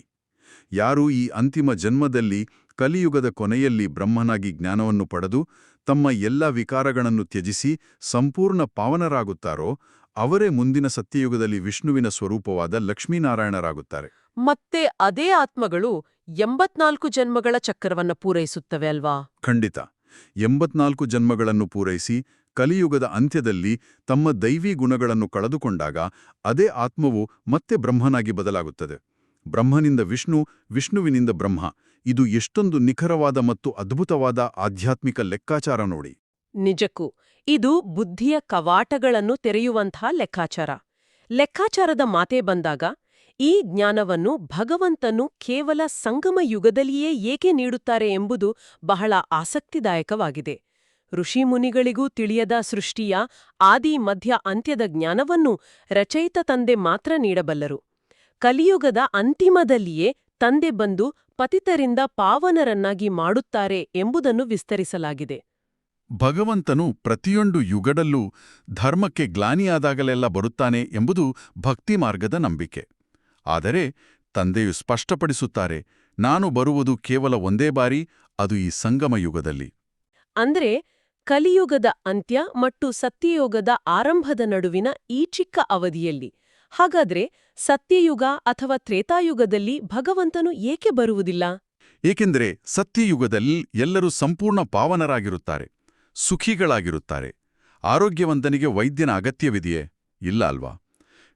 ಯಾರು ಈ ಅಂತಿಮ ಜನ್ಮದಲ್ಲಿ ಕಲಿಯುಗದ ಕೊನೆಯಲ್ಲಿ ಬ್ರಹ್ಮನಾಗಿ ಜ್ಞಾನವನ್ನು ಪಡೆದು ತಮ್ಮ ಎಲ್ಲ ವಿಕಾರಗಳನ್ನು ತ್ಯಜಿಸಿ ಸಂಪೂರ್ಣ ಪಾವನರಾಗುತ್ತಾರೋ ಅವರೇ ಮುಂದಿನ ಸತ್ಯಯುಗದಲ್ಲಿ ವಿಷ್ಣುವಿನ ಸ್ವರೂಪವಾದ ಲಕ್ಷ್ಮೀನಾರಾಯಣರಾಗುತ್ತಾರೆ. ಮತ್ತೆ ಅದೇ ಆತ್ಮಗಳು 84 ಜನ್ಮಗಳ ಚಕ್ರವನ್ನ ಪೂರೈಸುತ್ತವೆ ಅಲ್ವಾ? ಖಂಡಿತ. 84 ಜನ್ಮಗಳನ್ನು ಪೂರೈಸಿ ಕಲಿಯುಗದ ಅಂತ್ಯದಲ್ಲಿ ತಮ್ಮ ದೈವೀ ಗುಣಗಳನ್ನು ಕಳೆದುಕೊಂಡಾಗ ಅದೇ ಆತ್ಮವು ಮತ್ತೆ ಬ್ರಹ್ಮನಾಗಿ ಬದಲಾಗುತ್ತದೆ. ಬ್ರಹ್ಮನಿಂದ ವಿಷ್ಣು, ವಿಷ್ಣುವಿನಿಂದ ಬ್ರಹ್ಮ. ಇದು ಎಷ್ಟೊಂದು ನಿಖರವಾದ ಮತ್ತು ಅದ್ಭುತವಾದ ಆಧ್ಯಾತ್ಮಿಕ ಲೆಕ್ಕಾಚಾರ ನೋಡಿ. ನಿಜಕ್ಕೂ ಇದು ಬುದ್ಧಿಯ ಕವಾಟಗಳನ್ನು ತೆರೆಯುವಂಥ ಲೆಕ್ಕಾಚಾರದ ಮಾತೇ ಬಂದಾಗ ಈ ಜ್ಞಾನವನ್ನು ಭಗವಂತನು ಕೇವಲ ಸಂಗಮ ಯುಗದಲ್ಲಿಯೇ ಏಕೆ ನೀಡುತ್ತಾರೆ ಎಂಬುದು ಬಹಳ ಆಸಕ್ತಿದಾಯಕವಾಗಿದೆ. ಋಷಿಮುನಿಗಳಿಗೂ ತಿಳಿಯದ ಸೃಷ್ಟಿಯ ಆದಿ ಮಧ್ಯ ಅಂತ್ಯದ ಜ್ಞಾನವನ್ನು ರಚಯಿತ ತಂದೆ ಮಾತ್ರ ನೀಡಬಲ್ಲರು. ಕಲಿಯುಗದ ಅಂತಿಮದಲ್ಲಿಯೇ ತಂದೆ ಬಂದು ಪತಿತರಿಂದ ಪಾವನರನ್ನಾಗಿ ಮಾಡುತ್ತಾರೆ ಎಂಬುದನ್ನು ವಿಸ್ತರಿಸಲಾಗಿದೆ. ಭಗವಂತನು ಪ್ರತಿಯೊಂದು ಯುಗದಲ್ಲೂ ಧರ್ಮಕ್ಕೆ ಗ್ಲಾನಿಯಾದಾಗಲೆಲ್ಲ ಬರುತ್ತಾನೆ ಎಂಬುದು ಭಕ್ತಿ ಮಾರ್ಗದ ನಂಬಿಕೆ. ಆದರೆ ತಂದೆಯು ಸ್ಪಷ್ಟಪಡಿಸುತ್ತಾರೆ, ನಾನು ಬರುವುದು ಕೇವಲ ಒಂದೇ ಬಾರಿ, ಅದು ಈ ಸಂಗಮ ಯುಗದಲ್ಲಿ. ಅಂದ್ರೆ ಕಲಿಯುಗದ ಅಂತ್ಯ ಮತ್ತು ಸತ್ಯಯುಗದ ಆರಂಭದ ನಡುವಿನ ಈ ಚಿಕ್ಕ ಅವಧಿಯಲ್ಲಿ. ಹಾಗಾದ್ರೆ ಸತ್ಯಯುಗ ಅಥವಾ ತ್ರೇತಾಯುಗದಲ್ಲಿ ಭಗವಂತನು ಏಕೆ ಬರುವುದಿಲ್ಲ? ಏಕೆಂದರೆ ಸತ್ಯಯುಗದಲ್ಲಿ ಎಲ್ಲರೂ ಸಂಪೂರ್ಣ ಪಾವನರಾಗಿರುತ್ತಾರೆ, ಸುಖಿಗಳಾಗಿರುತ್ತಾರೆ. ಆರೋಗ್ಯವಂತನಿಗೆ ವೈದ್ಯನ ಅಗತ್ಯವಿದೆಯೇ? ಇಲ್ಲ ಅಲ್ವಾ?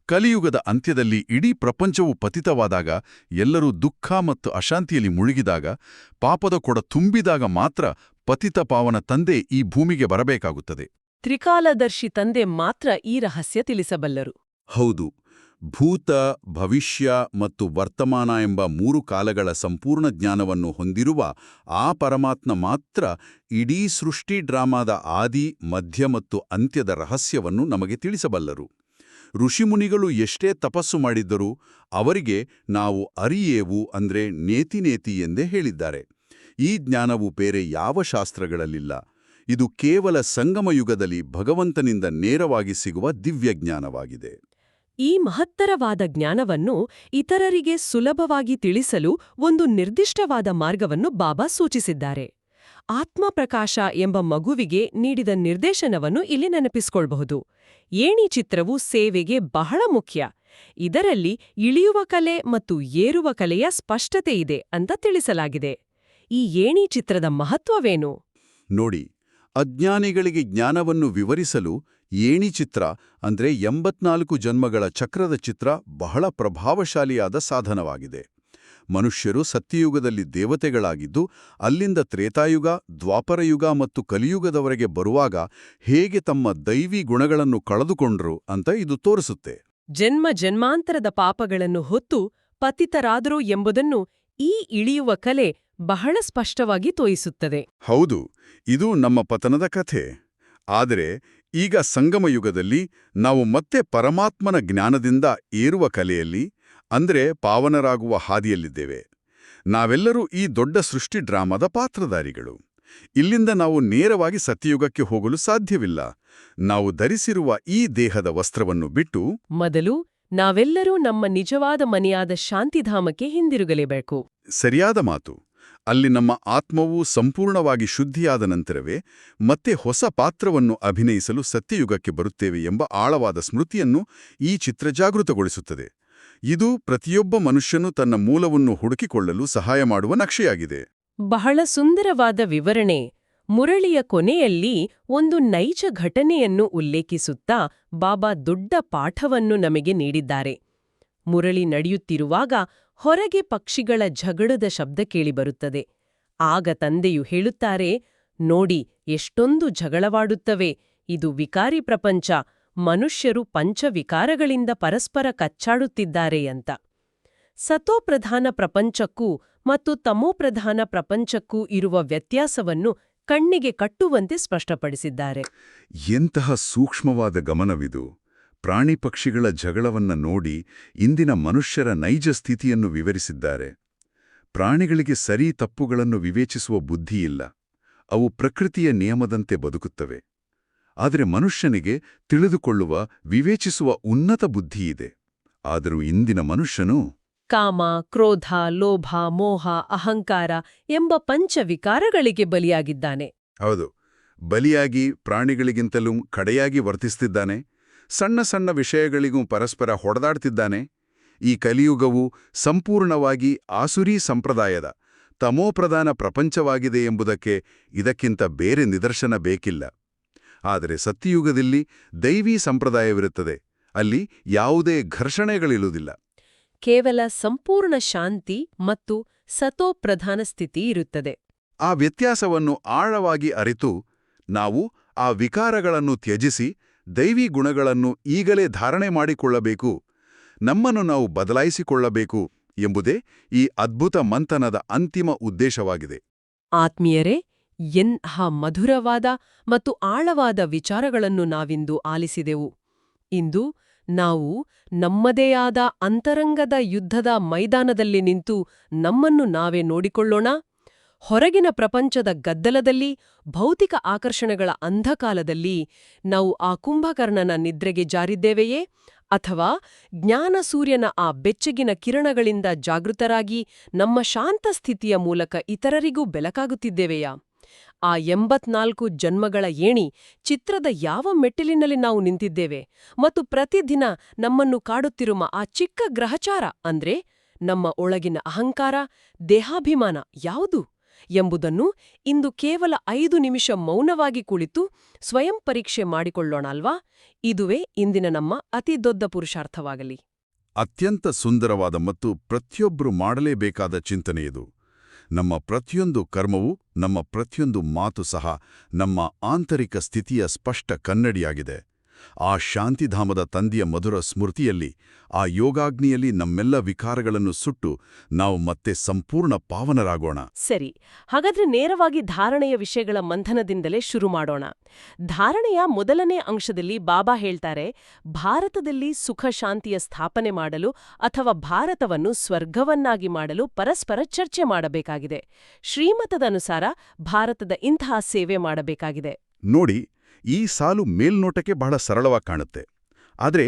ಕಲಿಯುಗದ ಅಂತ್ಯದಲ್ಲಿ ಇಡೀ ಪ್ರಪಂಚವು ಪತಿತವಾದಾಗ, ಎಲ್ಲರೂ ದುಃಖ ಮತ್ತು ಅಶಾಂತಿಯಲ್ಲಿ ಮುಳುಗಿದಾಗ, ಪಾಪದ ಕೊಡ ತುಂಬಿದಾಗ ಮಾತ್ರ ಪತಿತ ಪಾವನ ತಂದೆ ಈ ಭೂಮಿಗೆ ಬರಬೇಕಾಗುತ್ತದೆ. ತ್ರಿಕಾಲದರ್ಶಿ ತಂದೆ ಮಾತ್ರ ಈ ರಹಸ್ಯ ತಿಳಿಸಬಲ್ಲರು. ಹೌದು. ಭೂತ, ಭವಿಷ್ಯ ಮತ್ತು ವರ್ತಮಾನ ಎಂಬ 3 ಕಾಲಗಳ ಸಂಪೂರ್ಣ ಜ್ಞಾನವನ್ನು ಹೊಂದಿರುವ ಆ ಪರಮಾತ್ಮ ಮಾತ್ರ ಇಡೀ ಸೃಷ್ಟಿ ಡ್ರಾಮಾದ ಆದಿ, ಮಧ್ಯ ಮತ್ತು ಅಂತ್ಯದ ರಹಸ್ಯವನ್ನು ನಮಗೆ ತಿಳಿಸಬಲ್ಲರು. ಋಷಿಮುನಿಗಳು ಎಷ್ಟೇ ತಪಸ್ಸು ಮಾಡಿದ್ದರೂ ಅವರಿಗೆ ನಾವು ಅರಿಯೇವು ಅಂದ್ರೆ ನೇತಿ ಎಂದೇ ಹೇಳಿದ್ದಾರೆ. ಈ ಜ್ಞಾನವು ಬೇರೆ ಯಾವ ಶಾಸ್ತ್ರಗಳಲ್ಲಿಲ್ಲ. ಇದು ಕೇವಲ ಸಂಗಮಯುಗದಲ್ಲಿ ಭಗವಂತನಿಂದ ನೇರವಾಗಿ ಸಿಗುವ ದಿವ್ಯ ಜ್ಞಾನವಾಗಿದೆ. ಈ ಮಹತ್ತರವಾದ ಜ್ಞಾನವನ್ನು ಇತರರಿಗೆ ಸುಲಭವಾಗಿ ತಿಳಿಸಲು ಒಂದು ನಿರ್ದಿಷ್ಟವಾದ ಮಾರ್ಗವನ್ನು ಬಾಬಾ ಸೂಚಿಸಿದ್ದಾರೆ. ಆತ್ಮಪ್ರಕಾಶ ಎಂಬ ಮಗುವಿಗೆ ನೀಡಿದ ನಿರ್ದೇಶನವನ್ನು ಇಲ್ಲಿ ನೆನಪಿಸಿಕೊಳ್ಳಬಹುದು. ಏಣಿ ಚಿತ್ರವು ಸೇವೆಗೆ ಬಹಳ ಮುಖ್ಯ. ಇದರಲ್ಲಿ ಇಳಿಯುವ ಕಲೆ ಮತ್ತು ಏರುವ ಕಲೆಯ ಸ್ಪಷ್ಟತೆ ಇದೆ ಅಂತ ತಿಳಿಸಲಾಗಿದೆ. ಈ ಏಣಿ ಚಿತ್ರದ ಮಹತ್ವವೇನು? ನೋಡಿ, ಅಜ್ಞಾನಿಗಳಿಗೆ ಜ್ಞಾನವನ್ನು ವಿವರಿಸಲು ಏಣಿ ಚಿತ್ರ ಅಂದ್ರೆ 84 ಜನ್ಮಗಳ ಚಕ್ರದ ಚಿತ್ರ ಬಹಳ ಪ್ರಭಾವಶಾಲಿಯಾದ ಸಾಧನವಾಗಿದೆ. ಮನುಷ್ಯರು ಸತ್ಯಯುಗದಲ್ಲಿ ದೇವತೆಗಳಾಗಿದ್ದು, ಅಲ್ಲಿಂದ ತ್ರೇತಾಯುಗ, ದ್ವಾಪರಯುಗ ಮತ್ತು ಕಲಿಯುಗದವರೆಗೆ ಬರುವಾಗ ಹೇಗೆ ತಮ್ಮ ದೈವಿ ಗುಣಗಳನ್ನು ಕಳೆದುಕೊಂಡ್ರು ಅಂತ ಇದು ತೋರಿಸುತ್ತೆ. ಜನ್ಮಾಂತರದ ಪಾಪಗಳನ್ನು ಹೊತ್ತು ಪತಿತರಾದರು ಎಂಬುದನ್ನು ಈ ಇಳಿಯುವ ಕಲೆ ಬಹಳ ಸ್ಪಷ್ಟವಾಗಿ ತೋರಿಸುತ್ತದೆ. ಹೌದು, ಇದು ನಮ್ಮ ಪತನದ ಕಥೆ. ಆದರೆ ಈಗ ಸಂಗಮಯುಗದಲ್ಲಿ ನಾವು ಮತ್ತೆ ಪರಮಾತ್ಮನ ಜ್ಞಾನದಿಂದ ಏರುವ ಕಲೆಯಲ್ಲಿ, ಅಂದ್ರೆ ಪಾವನರಾಗುವ ಹಾದಿಯಲ್ಲಿದ್ದೇವೆ. ನಾವೆಲ್ಲರೂ ಈ ದೊಡ್ಡ ಸೃಷ್ಟಿ ಡ್ರಾಮಾದ ಪಾತ್ರಧಾರಿಗಳು. ಇಲ್ಲಿಂದ ನಾವು ನೇರವಾಗಿ ಸತ್ಯಯುಗಕ್ಕೆ ಹೋಗಲು ಸಾಧ್ಯವಿಲ್ಲ. ನಾವು ಧರಿಸಿರುವ ಈ ದೇಹದ ವಸ್ತ್ರವನ್ನು ಬಿಟ್ಟು ಮೊದಲು ನಾವೆಲ್ಲರೂ ನಮ್ಮ ನಿಜವಾದ ಮನೆಯಾದ ಶಾಂತಿಧಾಮಕ್ಕೆ ಹಿಂದಿರುಗಲೇಬೇಕು. ಸರಿಯಾದ ಮಾತು. ಅಲ್ಲಿ ನಮ್ಮ ಆತ್ಮವು ಸಂಪೂರ್ಣವಾಗಿ ಶುದ್ಧಿಯಾದ ನಂತರವೇ ಮತ್ತೆ ಹೊಸ ಪಾತ್ರವನ್ನು ಅಭಿನಯಿಸಲು ಸತ್ಯಯುಗಕ್ಕೆ ಬರುತ್ತೇವೆ ಎಂಬ ಆಳವಾದ ಸ್ಮೃತಿಯನ್ನು ಈ ಚಿತ್ರ ಜಾಗೃತಗೊಳಿಸುತ್ತದೆ. ಇದು ಪ್ರತಿಯೊಬ್ಬ ಮನುಷ್ಯನು ತನ್ನ ಮೂಲವನ್ನು ಹುಡುಕಿಕೊಳ್ಳಲು ಸಹಾಯ ಮಾಡುವ ನಕ್ಷೆಯಾಗಿದೆ. ಬಹಳ ಸುಂದರವಾದ ವಿವರಣೆ. ಮುರಳಿಯ ಕೊನೆಯಲ್ಲಿ ಒಂದು ನೈಜ ಘಟನೆಯನ್ನು ಉಲ್ಲೇಖಿಸುತ್ತಾ ಬಾಬಾ ದೊಡ್ಡ ಪಾಠವನ್ನು ನಮಗೆ ನೀಡಿದ್ದಾರೆ. ಮುರಳಿ ನಡೆಯುತ್ತಿರುವಾಗ ಹೊರಗೆ ಪಕ್ಷಿಗಳ ಝಗಡದ ಶಬ್ದ ಕೇಳಿಬರುತ್ತದೆ. ಆಗ ತಂದೆಯು ಹೇಳುತ್ತಾರೆ, ನೋಡಿ ಎಷ್ಟೊಂದು ಜಗಳವಾಡುತ್ತವೆ, ಇದು ವಿಕಾರಿ ಪ್ರಪಂಚ, ಮನುಷ್ಯರು ಪಂಚವಿಕಾರಗಳಿಂದ ಪರಸ್ಪರ ಕಚ್ಚಾಡುತ್ತಿದ್ದಾರೆ ಅಂತ. ಸತೋಪ್ರಧಾನ ಪ್ರಪಂಚಕ್ಕೂ ಮತ್ತು ತಮೋಪ್ರಧಾನ ಪ್ರಪಂಚಕ್ಕೂ ಇರುವ ವ್ಯತ್ಯಾಸವನ್ನು ಕಣ್ಣಿಗೆ ಕಟ್ಟುವಂತೆ ಸ್ಪಷ್ಟಪಡಿಸಿದ್ದಾರೆ. ಎಂತಹ ಸೂಕ್ಷ್ಮವಾದ ಗಮನವಿದು. ಪ್ರಾಣಿ ಪಕ್ಷಿಗಳ ಜಗಳವನ್ನ ನೋಡಿ ಇಂದಿನ ಮನುಷ್ಯರ ನೈಜ ಸ್ಥಿತಿಯನ್ನು ವಿವರಿಸಿದ್ದಾರೆ. ಪ್ರಾಣಿಗಳಿಗೆ ಸರಿ ತಪ್ಪುಗಳನ್ನು ವಿವೇಚಿಸುವ ಬುದ್ಧಿಯಿಲ್ಲ. ಅವು ಪ್ರಕೃತಿಯ ನಿಯಮದಂತೆ ಬದುಕುತ್ತವೆ. ಆದರೆ ಮನುಷ್ಯನಿಗೆ ತಿಳಿದುಕೊಳ್ಳುವ, ವಿವೇಚಿಸುವ ಉನ್ನತ ಬುದ್ಧಿಯಿದೆ. ಆದರೂ ಇಂದಿನ ಮನುಷ್ಯನು ಕಾಮ, ಕ್ರೋಧ, ಲೋಭ, ಮೋಹ, ಅಹಂಕಾರ ಎಂಬ ಪಂಚವಿಕಾರಗಳಿಗೆ ಬಲಿಯಾಗಿದ್ದಾನೆ. ಹೌದು, ಬಲಿಯಾಗಿ ಪ್ರಾಣಿಗಳಿಗಿಂತಲೂ ಕಡೆಯಾಗಿ ವರ್ತಿಸುತ್ತಿದ್ದಾನೆ. ಸಣ್ಣ ಸಣ್ಣ ವಿಷಯಗಳಿಗೂ ಪರಸ್ಪರ ಹೊಡೆದಾಡ್ತಿದ್ದಾನೆ. ಈ ಕಲಿಯುಗವು ಸಂಪೂರ್ಣವಾಗಿ ಆಸುರೀ ಸಂಪ್ರದಾಯದ ತಮೋಪ್ರಧಾನ ಪ್ರಪಂಚವಾಗಿದೆ ಎಂಬುದಕ್ಕೆ ಇದಕ್ಕಿಂತ ಬೇರೆ ನಿದರ್ಶನ ಬೇಕಿಲ್ಲ. ಆದರೆ ಸತ್ಯಯುಗದಲ್ಲಿ ದೈವೀ ಸಂಪ್ರದಾಯವಿರುತ್ತದೆ. ಅಲ್ಲಿ ಯಾವುದೇ ಘರ್ಷಣೆಗಳಿರುವುದಿಲ್ಲ. ಕೇವಲ ಸಂಪೂರ್ಣ ಶಾಂತಿ ಮತ್ತು ಸತೋಪ್ರಧಾನ ಸ್ಥಿತಿ ಇರುತ್ತದೆ. ಆ ವ್ಯತ್ಯಾಸವನ್ನು ಆಳವಾಗಿ ಅರಿತು ನಾವು ಆ ವಿಕಾರಗಳನ್ನು ತ್ಯಜಿಸಿ ದೈವೀ ಗುಣಗಳನ್ನು ಈಗಲೇ ಧಾರಣೆ ಮಾಡಿಕೊಳ್ಳಬೇಕು, ನಮ್ಮನ್ನು ನಾವು ಬದಲಾಯಿಸಿಕೊಳ್ಳಬೇಕು ಎಂಬುದೇ ಈ ಅದ್ಭುತ ಮಂಥನದ ಅಂತಿಮ ಉದ್ದೇಶವಾಗಿದೆ. ಆತ್ಮೀಯರೇ, ಎಂಥ ಮಧುರವಾದ ಮತ್ತು ಆಳವಾದ ವಿಚಾರಗಳನ್ನು ನಾವಿಂದು ಆಲಿಸಿದೆವು. ಇಂದು ನಾವು ನಮ್ಮದೇ ಆದ ಅಂತರಂಗದ ಯುದ್ಧದ ಮೈದಾನದಲ್ಲಿ ನಿಂತು ನಮ್ಮನ್ನು ನಾವೇ ನೋಡಿಕೊಳ್ಳೋಣ. ಹೊರಗಿನ ಪ್ರಪಂಚದ ಗದ್ದಲದಲ್ಲಿ, ಭೌತಿಕ ಆಕರ್ಷಣೆಗಳ ಅಂಧಕಾಲದಲ್ಲಿ ನಾವು ಆ ಕುಂಭಕರ್ಣನ ನಿದ್ರೆಗೆ ಜಾರಿದ್ದೇವೆಯೇ? ಅಥವಾ ಜ್ಞಾನಸೂರ್ಯನ ಆ ಬೆಚ್ಚಗಿನ ಕಿರಣಗಳಿಂದ ಜಾಗೃತರಾಗಿ ನಮ್ಮ ಶಾಂತ ಸ್ಥಿತಿಯ ಮೂಲಕ ಇತರರಿಗೂ ಬೆಳಕಾಗುತ್ತಿದ್ದೇವೆಯಾ? ಆ 84 ಜನ್ಮಗಳ ಏಣಿ ಚಿತ್ರದ ಯಾವ ಮೆಟ್ಟಿಲಿನಲ್ಲಿ ನಾವು ನಿಂತಿದ್ದೇವೆ? ಮತ್ತು ಪ್ರತಿದಿನ ನಮ್ಮನ್ನು ಕಾಡುತ್ತಿರುವ ಆ ಚಿಕ್ಕ ಗ್ರಹಚಾರ ಅಂದ್ರೆ ನಮ್ಮ ಒಳಗಿನ ಅಹಂಕಾರ, ದೇಹಾಭಿಮಾನ ಯಾವುದು ಎಂಬುದನ್ನು ಇಂದು ಕೇವಲ 5 ನಿಮಿಷ ಮೌನವಾಗಿ ಕುಳಿತು ಸ್ವಯಂ ಪರೀಕ್ಷೆ ಮಾಡಿಕೊಳ್ಳೋಣ ಅಲ್ವಾ? ಇದುವೇ ಇಂದಿನ ನಮ್ಮ ಅತಿ ದೊಡ್ಡ ಪುರುಷಾರ್ಥವಾಗಲಿ. ಅತ್ಯಂತ ಸುಂದರವಾದ ಮತ್ತು ಪ್ರತಿಯೊಬ್ಬರು ಮಾಡಲೇಬೇಕಾದ ಚಿಂತನೆಯಿದು. ನಮ್ಮ ಪ್ರತಿಯೊಂದು ಕರ್ಮವೂ, ನಮ್ಮ ಪ್ರತಿಯೊಂದು ಮಾತು ಸಹ ನಮ್ಮ ಆಂತರಿಕ ಸ್ಥಿತಿಯ ಸ್ಪಷ್ಟ ಕನ್ನಡಿಯಾಗಿದೆ. ಆ ಶಾಂತಿಧಾಮದ ತಂದೆಯ ಮಧುರ ಸ್ಮೃತಿಯಲ್ಲಿ, ಆ ಯೋಗಾಗ್ನಿಯಲ್ಲಿ ನಮ್ಮೆಲ್ಲ ವಿಕಾರಗಳನ್ನು ಸುಟ್ಟು ನಾವು ಮತ್ತೆ ಸಂಪೂರ್ಣ ಪಾವನರಾಗೋಣ. ಸರಿ, ಹಾಗಾದ್ರೆ ನೇರವಾಗಿ ಧಾರಣೆಯ ವಿಷಯಗಳ ಮಂಥನದಿಂದಲೇ ಶುರು ಮಾಡೋಣ. ಧಾರಣೆಯ ಮೊದಲನೇ ಅಂಶದಲ್ಲಿ ಬಾಬಾ ಹೇಳ್ತಾರೆ, ಭಾರತದಲ್ಲಿ ಸುಖ ಶಾಂತಿಯ ಸ್ಥಾಪನೆ ಮಾಡಲು ಅಥವಾ ಭಾರತವನ್ನು ಸ್ವರ್ಗವನ್ನಾಗಿ ಮಾಡಲು ಪರಸ್ಪರ ಚರ್ಚೆ ಮಾಡಬೇಕಾಗಿದೆ. ಶ್ರೀಮತದ ಅನುಸಾರ ಭಾರತದ ಇಂತಹ ಸೇವೆ ಮಾಡಬೇಕಾಗಿದೆ. ನೋಡಿ, ಈ ಸಾಲು ಮೇಲ್ನೋಟಕ್ಕೆ ಬಹಳ ಸರಳವಾಗಿ ಕಾಣುತ್ತೆ. ಆದರೆ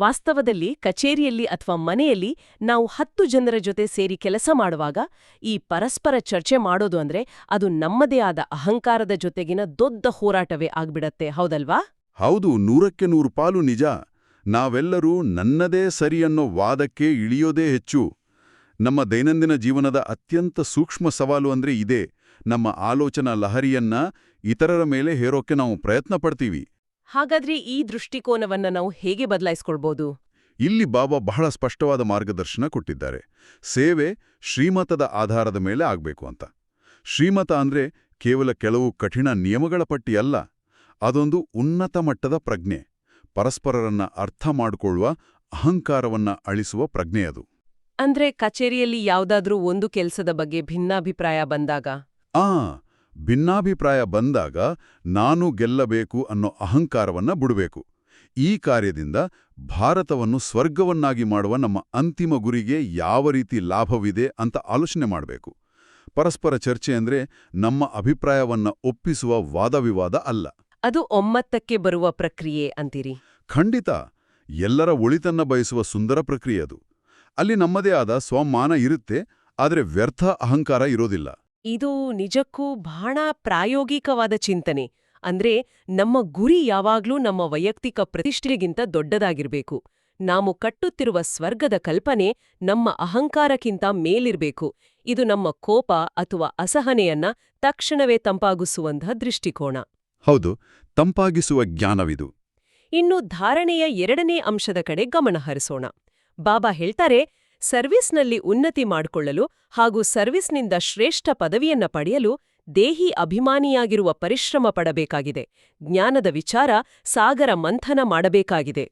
ವಾಸ್ತವದಲ್ಲಿ ಕಚೇರಿಯಲ್ಲಿ ಅಥವಾ ಮನೆಯಲ್ಲಿ ನಾವು 10 ಜನರ ಜೊತೆ ಸೇರಿ ಕೆಲಸ ಮಾಡುವಾಗ ಈ ಪರಸ್ಪರ ಚರ್ಚೆ ಮಾಡೋದು ಅಂದ್ರೆ ಅದು ನಮ್ಮದೇ ಆದ ಅಹಂಕಾರದ ಜೊತೆಗಿನ ದೊಡ್ಡ ಹೋರಾಟವೇ ಆಗ್ಬಿಡತ್ತೆ, ಹೌದಲ್ವಾ? ಹೌದು, 100ಕ್ಕೆ 100 ಪಾಲು ನಿಜ. ನಾವೆಲ್ಲರೂ ನನ್ನದೇ ಸರಿಯನ್ನೋ ವಾದಕ್ಕೆ ಇಳಿಯೋದೇ ಹೆಚ್ಚು. ನಮ್ಮ ದೈನಂದಿನ ಜೀವನದ ಅತ್ಯಂತ ಸೂಕ್ಷ್ಮ ಸವಾಲು ಅಂದ್ರೆ ಇದೇ. ನಮ್ಮ ಆಲೋಚನಾ ಲಹರಿಯನ್ನ ಇತರರ ಮೇಲೆ ಹೇರೋಕೆ ನಾವು ಪ್ರಯತ್ನ ಪಡ್ತೀವಿ. ಹಾಗಾದ್ರೆ ಈ ದೃಷ್ಟಿಕೋನವನ್ನ ನಾವು ಹೇಗೆ ಬದಲಾಯಿಸ್ಕೊಳ್ಬೋದು? ಇಲ್ಲಿ ಬಾಬಾ ಬಹಳ ಸ್ಪಷ್ಟವಾದ ಮಾರ್ಗದರ್ಶನ ಕೊಟ್ಟಿದ್ದಾರೆ. ಸೇವೆ ಶ್ರೀಮತದ ಆಧಾರದ ಮೇಲೆ ಆಗ್ಬೇಕು ಅಂತ. ಶ್ರೀಮತ ಅಂದ್ರೆ ಕೇವಲ ಕೆಲವು ಕಠಿಣ ನಿಯಮಗಳ ಪಟ್ಟಿ ಅಲ್ಲ. ಅದೊಂದು ಉನ್ನತ ಮಟ್ಟದ ಪ್ರಜ್ಞೆ, ಪರಸ್ಪರರನ್ನ ಅರ್ಥ ಮಾಡಿಕೊಳ್ಳುವ, ಅಹಂಕಾರವನ್ನ ಅಳಿಸುವ ಪ್ರಜ್ಞೆ ಅದು. ಅಂದ್ರೆ ಕಚೇರಿಯಲ್ಲಿ ಯಾವುದಾದ್ರೂ ಒಂದು ಕೆಲಸದ ಬಗ್ಗೆ ಭಿನ್ನಾಭಿಪ್ರಾಯ ಬಂದಾಗ ಭಿನ್ನಾಭಿಪ್ರಾಯ ಬಂದಾಗ ನಾನು ಗೆಲ್ಲಬೇಕು ಅನ್ನೋ ಅಹಂಕಾರವನ್ನ ಬಿಡಬೇಕು. ಈ ಕಾರ್ಯದಿಂದ ಭಾರತವನ್ನು ಸ್ವರ್ಗವನ್ನಾಗಿ ಮಾಡುವ ನಮ್ಮ ಅಂತಿಮ ಗುರಿಗೆ ಯಾವ ರೀತಿ ಲಾಭವಿದೆ ಅಂತ ಆಲೋಚನೆ ಮಾಡಬೇಕು. ಪರಸ್ಪರ ಚರ್ಚೆ ಅಂದ್ರೆ ನಮ್ಮ ಅಭಿಪ್ರಾಯವನ್ನ ಒಪ್ಪಿಸುವ ವಾದವಿವಾದ ಅಲ್ಲ. ಅದು ಒಮ್ಮತಕ್ಕೆ ಬರುವ ಪ್ರಕ್ರಿಯೆ ಅಂತೀರಿ? ಖಂಡಿತ. ಎಲ್ಲರ ಒಳಿತನ್ನ ಬಯಸುವ ಸುಂದರ ಪ್ರಕ್ರಿಯೆ ಅದು. ಅಲ್ಲಿ ನಮ್ಮದೇ ಆದ ಸ್ವಮಾನ ಇರುತ್ತೆ, ಆದರೆ ವ್ಯರ್ಥ ಅಹಂಕಾರ ಇರೋದಿಲ್ಲ. ಇದು ನಿಜಕ್ಕೂ ಬಹಳ ಪ್ರಾಯೋಗಿಕವಾದ ಚಿಂತನೆ. ಅಂದ್ರೆ ನಮ್ಮ ಗುರಿ ಯಾವಾಗ್ಲೂ ನಮ್ಮ ವೈಯಕ್ತಿಕ ಪ್ರತಿಷ್ಠೆಗಿಂತ ದೊಡ್ಡದಾಗಿರ್ಬೇಕು. ನಾವು ಕಟ್ಟುತ್ತಿರುವ ಸ್ವರ್ಗದ ಕಲ್ಪನೆ ನಮ್ಮ ಅಹಂಕಾರಕ್ಕಿಂತ ಮೇಲಿರ್ಬೇಕು. ಇದು ನಮ್ಮ ಕೋಪ ಅಥವಾ ಅಸಹನೆಯನ್ನ ತಕ್ಷಣವೇ ತಂಪಾಗಿಸುವಂತಹ ದೃಷ್ಟಿಕೋನ. ಹೌದು, ತಂಪಾಗಿಸುವ ಜ್ಞಾನವಿದು. ಇನ್ನು ಧಾರಣೆಯ 2ನೇ ಅಂಶದ ಕಡೆ ಗಮನ ಹರಿಸೋಣ. ಬಾಬಾ ಹೇಳ್ತಾರೆ, ಸರ್ವಿಸ್ನಲ್ಲಿ ಉನ್ನತಿ ಮಾಡಿಕೊಳ್ಳಲು ಹಾಗೂ ಸರ್ವಿಸ್ನಿಂದ ಶ್ರೇಷ್ಠ ಪದವಿಯನ್ನ ಪಡೆಯಲು ದೇಹಿ ಅಭಿಮಾನಿಯಾಗಿರುವ ಪರಿಶ್ರಮ ಪಡಬೇಕಾಗಿದೆ. ಜ್ಞಾನದ ವಿಚಾರ ಸಾಗರ ಮಂಥನ ಮಾಡಬೇಕಾಗಿದೆ.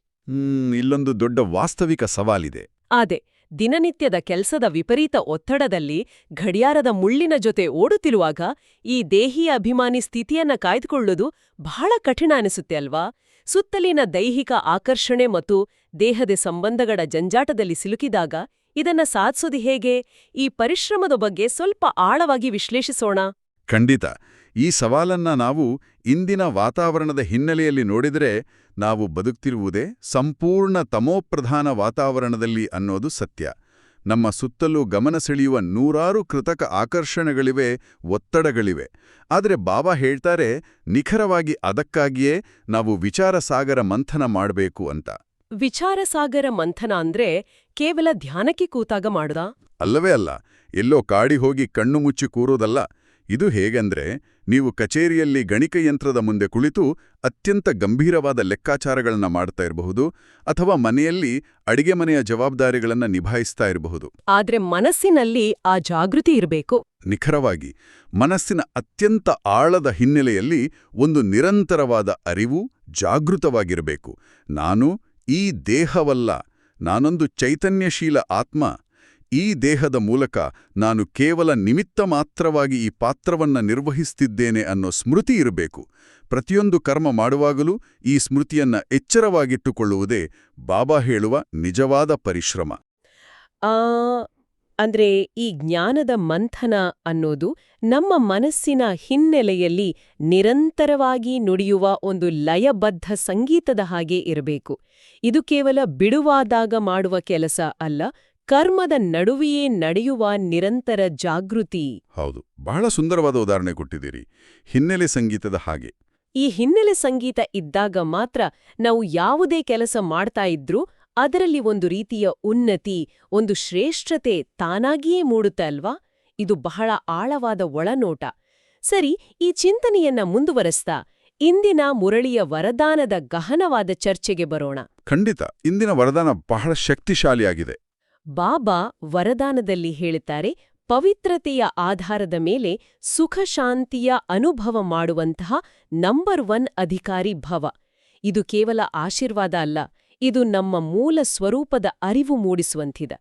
ಇಲ್ಲೊಂದು ದೊಡ್ಡ ವಾಸ್ತವಿಕ ಸವಾಲಿದೆ. ಆದೆ ದಿನನಿತ್ಯದ ಕೆಲಸದ ವಿಪರೀತ ಒತ್ತಡದಲ್ಲಿ ಗಡಿಯಾರದ ಮುಳ್ಳಿನ ಜೊತೆ ಓಡುತ್ತಿರುವಾಗ ಈ ದೇಹಿ ಅಭಿಮಾನಿ ಸ್ಥಿತಿಯನ್ನ ಕಾಯ್ದುಕೊಳ್ಳೋದು ಬಹಳ ಕಠಿಣ ಅನಿಸುತ್ತೆ ಅಲ್ವಾ? ಸುತ್ತಲಿನ ದೈಹಿಕ ಆಕರ್ಷಣೆ ಮತ್ತು ದೇಹದ ಸಂಬಂಧಗಳ ಜಂಜಾಟದಲ್ಲಿ ಸಿಲುಕಿದಾಗ ಇದನ್ನ ಸಾಧಿಸೋದು ಹೇಗೆ? ಈ ಪರಿಶ್ರಮದ ಬಗ್ಗೆ ಸ್ವಲ್ಪ ಆಳವಾಗಿ ವಿಶ್ಲೇಷಿಸೋಣ. ಖಂಡಿತ. ಈ ಸವಾಲನ್ನ ನಾವು ಇಂದಿನ ವಾತಾವರಣದ ಹಿನ್ನೆಲೆಯಲ್ಲಿ ನೋಡಿದರೆ ನಾವು ಬದುಕ್ತಿರುವುದೇ ಸಂಪೂರ್ಣ ತಮೋಪ್ರಧಾನ ವಾತಾವರಣದಲ್ಲಿ ಅನ್ನೋದು ಸತ್ಯ. ನಮ್ಮ ಸುತ್ತಲೂ ಗಮನ ಸೆಳೆಯುವ ನೂರಾರು ಕೃತಕ ಆಕರ್ಷಣೆಗಳಿವೆ, ಒತ್ತಡಗಳಿವೆ. ಆದರೆ ಬಾಬಾ ಹೇಳ್ತಾರೆ, ನಿಖರವಾಗಿ ಅದಕ್ಕಾಗಿಯೇ ನಾವು ವಿಚಾರಸಾಗರ ಮಂಥನ ಮಾಡಬೇಕು ಅಂತ. ವಿಚಾರಸಾಗರ ಮಂಥನ ಅಂದ್ರೆ ಕೇವಲ ಧ್ಯಾನಕ್ಕೆ ಕೂತಾಗ ಮಾಡುದಾ? ಅಲ್ಲವೇ ಅಲ್ಲ, ಎಲ್ಲೋ ಕಾಡಿ ಹೋಗಿ ಕಣ್ಣು ಮುಚ್ಚಿ ಕೂರೋದಲ್ಲ. ಇದು ಹೇಗೆಂದ್ರೆ, ನೀವು ಕಚೇರಿಯಲ್ಲಿ ಗಣಿಕಯಂತ್ರದ ಮುಂದೆ ಕುಳಿತು ಅತ್ಯಂತ ಗಂಭೀರವಾದ ಲೆಕ್ಕಾಚಾರಗಳನ್ನ ಮಾಡ್ತಾ ಇರಬಹುದು, ಅಥವಾ ಮನೆಯಲ್ಲಿ ಅಡಿಗೆ ಮನೆಯ ಜವಾಬ್ದಾರಿಗಳನ್ನ ನಿಭಾಯಿಸ್ತಾ ಇರಬಹುದು. ಆದ್ರೆ ಮನಸ್ಸಿನಲ್ಲಿ ಆ ಜಾಗೃತಿ ಇರಬೇಕು. ನಿಖರವಾಗಿ ಮನಸ್ಸಿನ ಅತ್ಯಂತ ಆಳದ ಹಿನ್ನೆಲೆಯಲ್ಲಿ ಒಂದು ನಿರಂತರವಾದ ಅರಿವು ಜಾಗೃತವಾಗಿರಬೇಕು. ನಾನು ಈ ದೇಹವಲ್ಲ, ನಾನೊಂದು ಚೈತನ್ಯಶೀಲ ಆತ್ಮ. ಈ ದೇಹದ ಮೂಲಕ ನಾನು ಕೇವಲ ನಿಮಿತ್ತ ಮಾತ್ರವಾಗಿ ಈ ಪಾತ್ರವನ್ನ ನಿರ್ವಹಿಸುತ್ತಿದ್ದೇನೆ ಅನ್ನೋ ಸ್ಮೃತಿ ಇರಬೇಕು. ಪ್ರತಿಯೊಂದು ಕರ್ಮ ಮಾಡುವಾಗಲೂ ಈ ಸ್ಮೃತಿಯನ್ನ ಎಚ್ಚರವಾಗಿಟ್ಟುಕೊಳ್ಳುವುದೇ ಬಾಬಾ ಹೇಳುವ ನಿಜವಾದ ಪರಿಶ್ರಮ. ಅಂದ್ರೆ ಈ ಜ್ಞಾನದ ಮಂಥನ ಅನ್ನೋದು ನಮ್ಮ ಮನಸ್ಸಿನ ಹಿನ್ನೆಲೆಯಲ್ಲಿ ನಿರಂತರವಾಗಿ ನುಡಿಯುವ ಒಂದು ಲಯಬದ್ಧ ಸಂಗೀತದ ಹಾಗೆ ಇರಬೇಕು. ಇದು ಕೇವಲ ಬಿಡುವಾದಾಗ ಮಾಡುವ ಕೆಲಸ ಅಲ್ಲ, ಕರ್ಮದ ನಡುವೆಯೇ ನಡೆಯುವ ನಿರಂತರ ಜಾಗೃತಿ. ಹೌದು, ಬಹಳ ಸುಂದರವಾದ ಉದಾಹರಣೆ ಕೊಟ್ಟಿದ್ದೀರಿ. ಹಿನ್ನೆಲೆ ಸಂಗೀತದ ಹಾಗೆ. ಈ ಹಿನ್ನೆಲೆ ಸಂಗೀತ ಇದ್ದಾಗ ಮಾತ್ರ ನಾವು ಯಾವುದೇ ಕೆಲಸ ಮಾಡ್ತಾ ಇದ್ರೂ ಅದರಲ್ಲಿ ಒಂದು ರೀತಿಯ ಉನ್ನತಿ, ಒಂದು ಶ್ರೇಷ್ಠತೆ ತಾನಾಗಿಯೇ ಮೂಡುತ್ತೆ ಅಲ್ವಾ? ಇದು ಬಹಳ ಆಳವಾದ ಒಳನೋಟ. ಸರಿ, ಈ ಚಿಂತನೆಯನ್ನ ಮುಂದುವರೆಸ್ತಾ ಇಂದಿನ ಮುರಳಿಯ ವರದಾನದ ಗಹನವಾದ ಚರ್ಚೆಗೆ ಬರೋಣ. ಖಂಡಿತ, ಇಂದಿನ ವರದಾನ ಬಹಳ ಶಕ್ತಿಶಾಲಿಯಾಗಿದೆ. ಬಾಬಾ ವರದಾನದಲ್ಲಿ ಹೇಳುತ್ತಾರೆ, ಪವಿತ್ರತೆಯ ಆಧಾರದ ಮೇಲೆ ಸುಖ ಶಾಂತಿಯ ಅನುಭವ ಮಾಡುವಂತಹ ನಂಬರ್ 1 ಅಧಿಕಾರಿ ಭವ. ಇದು ಕೇವಲ ಆಶೀರ್ವಾದ ಅಲ್ಲ, ಇದು ನಮ್ಮ ಮೂಲ ಸ್ವರೂಪದ ಅರಿವು ಮೂಡಿಸುವಂತಿದ.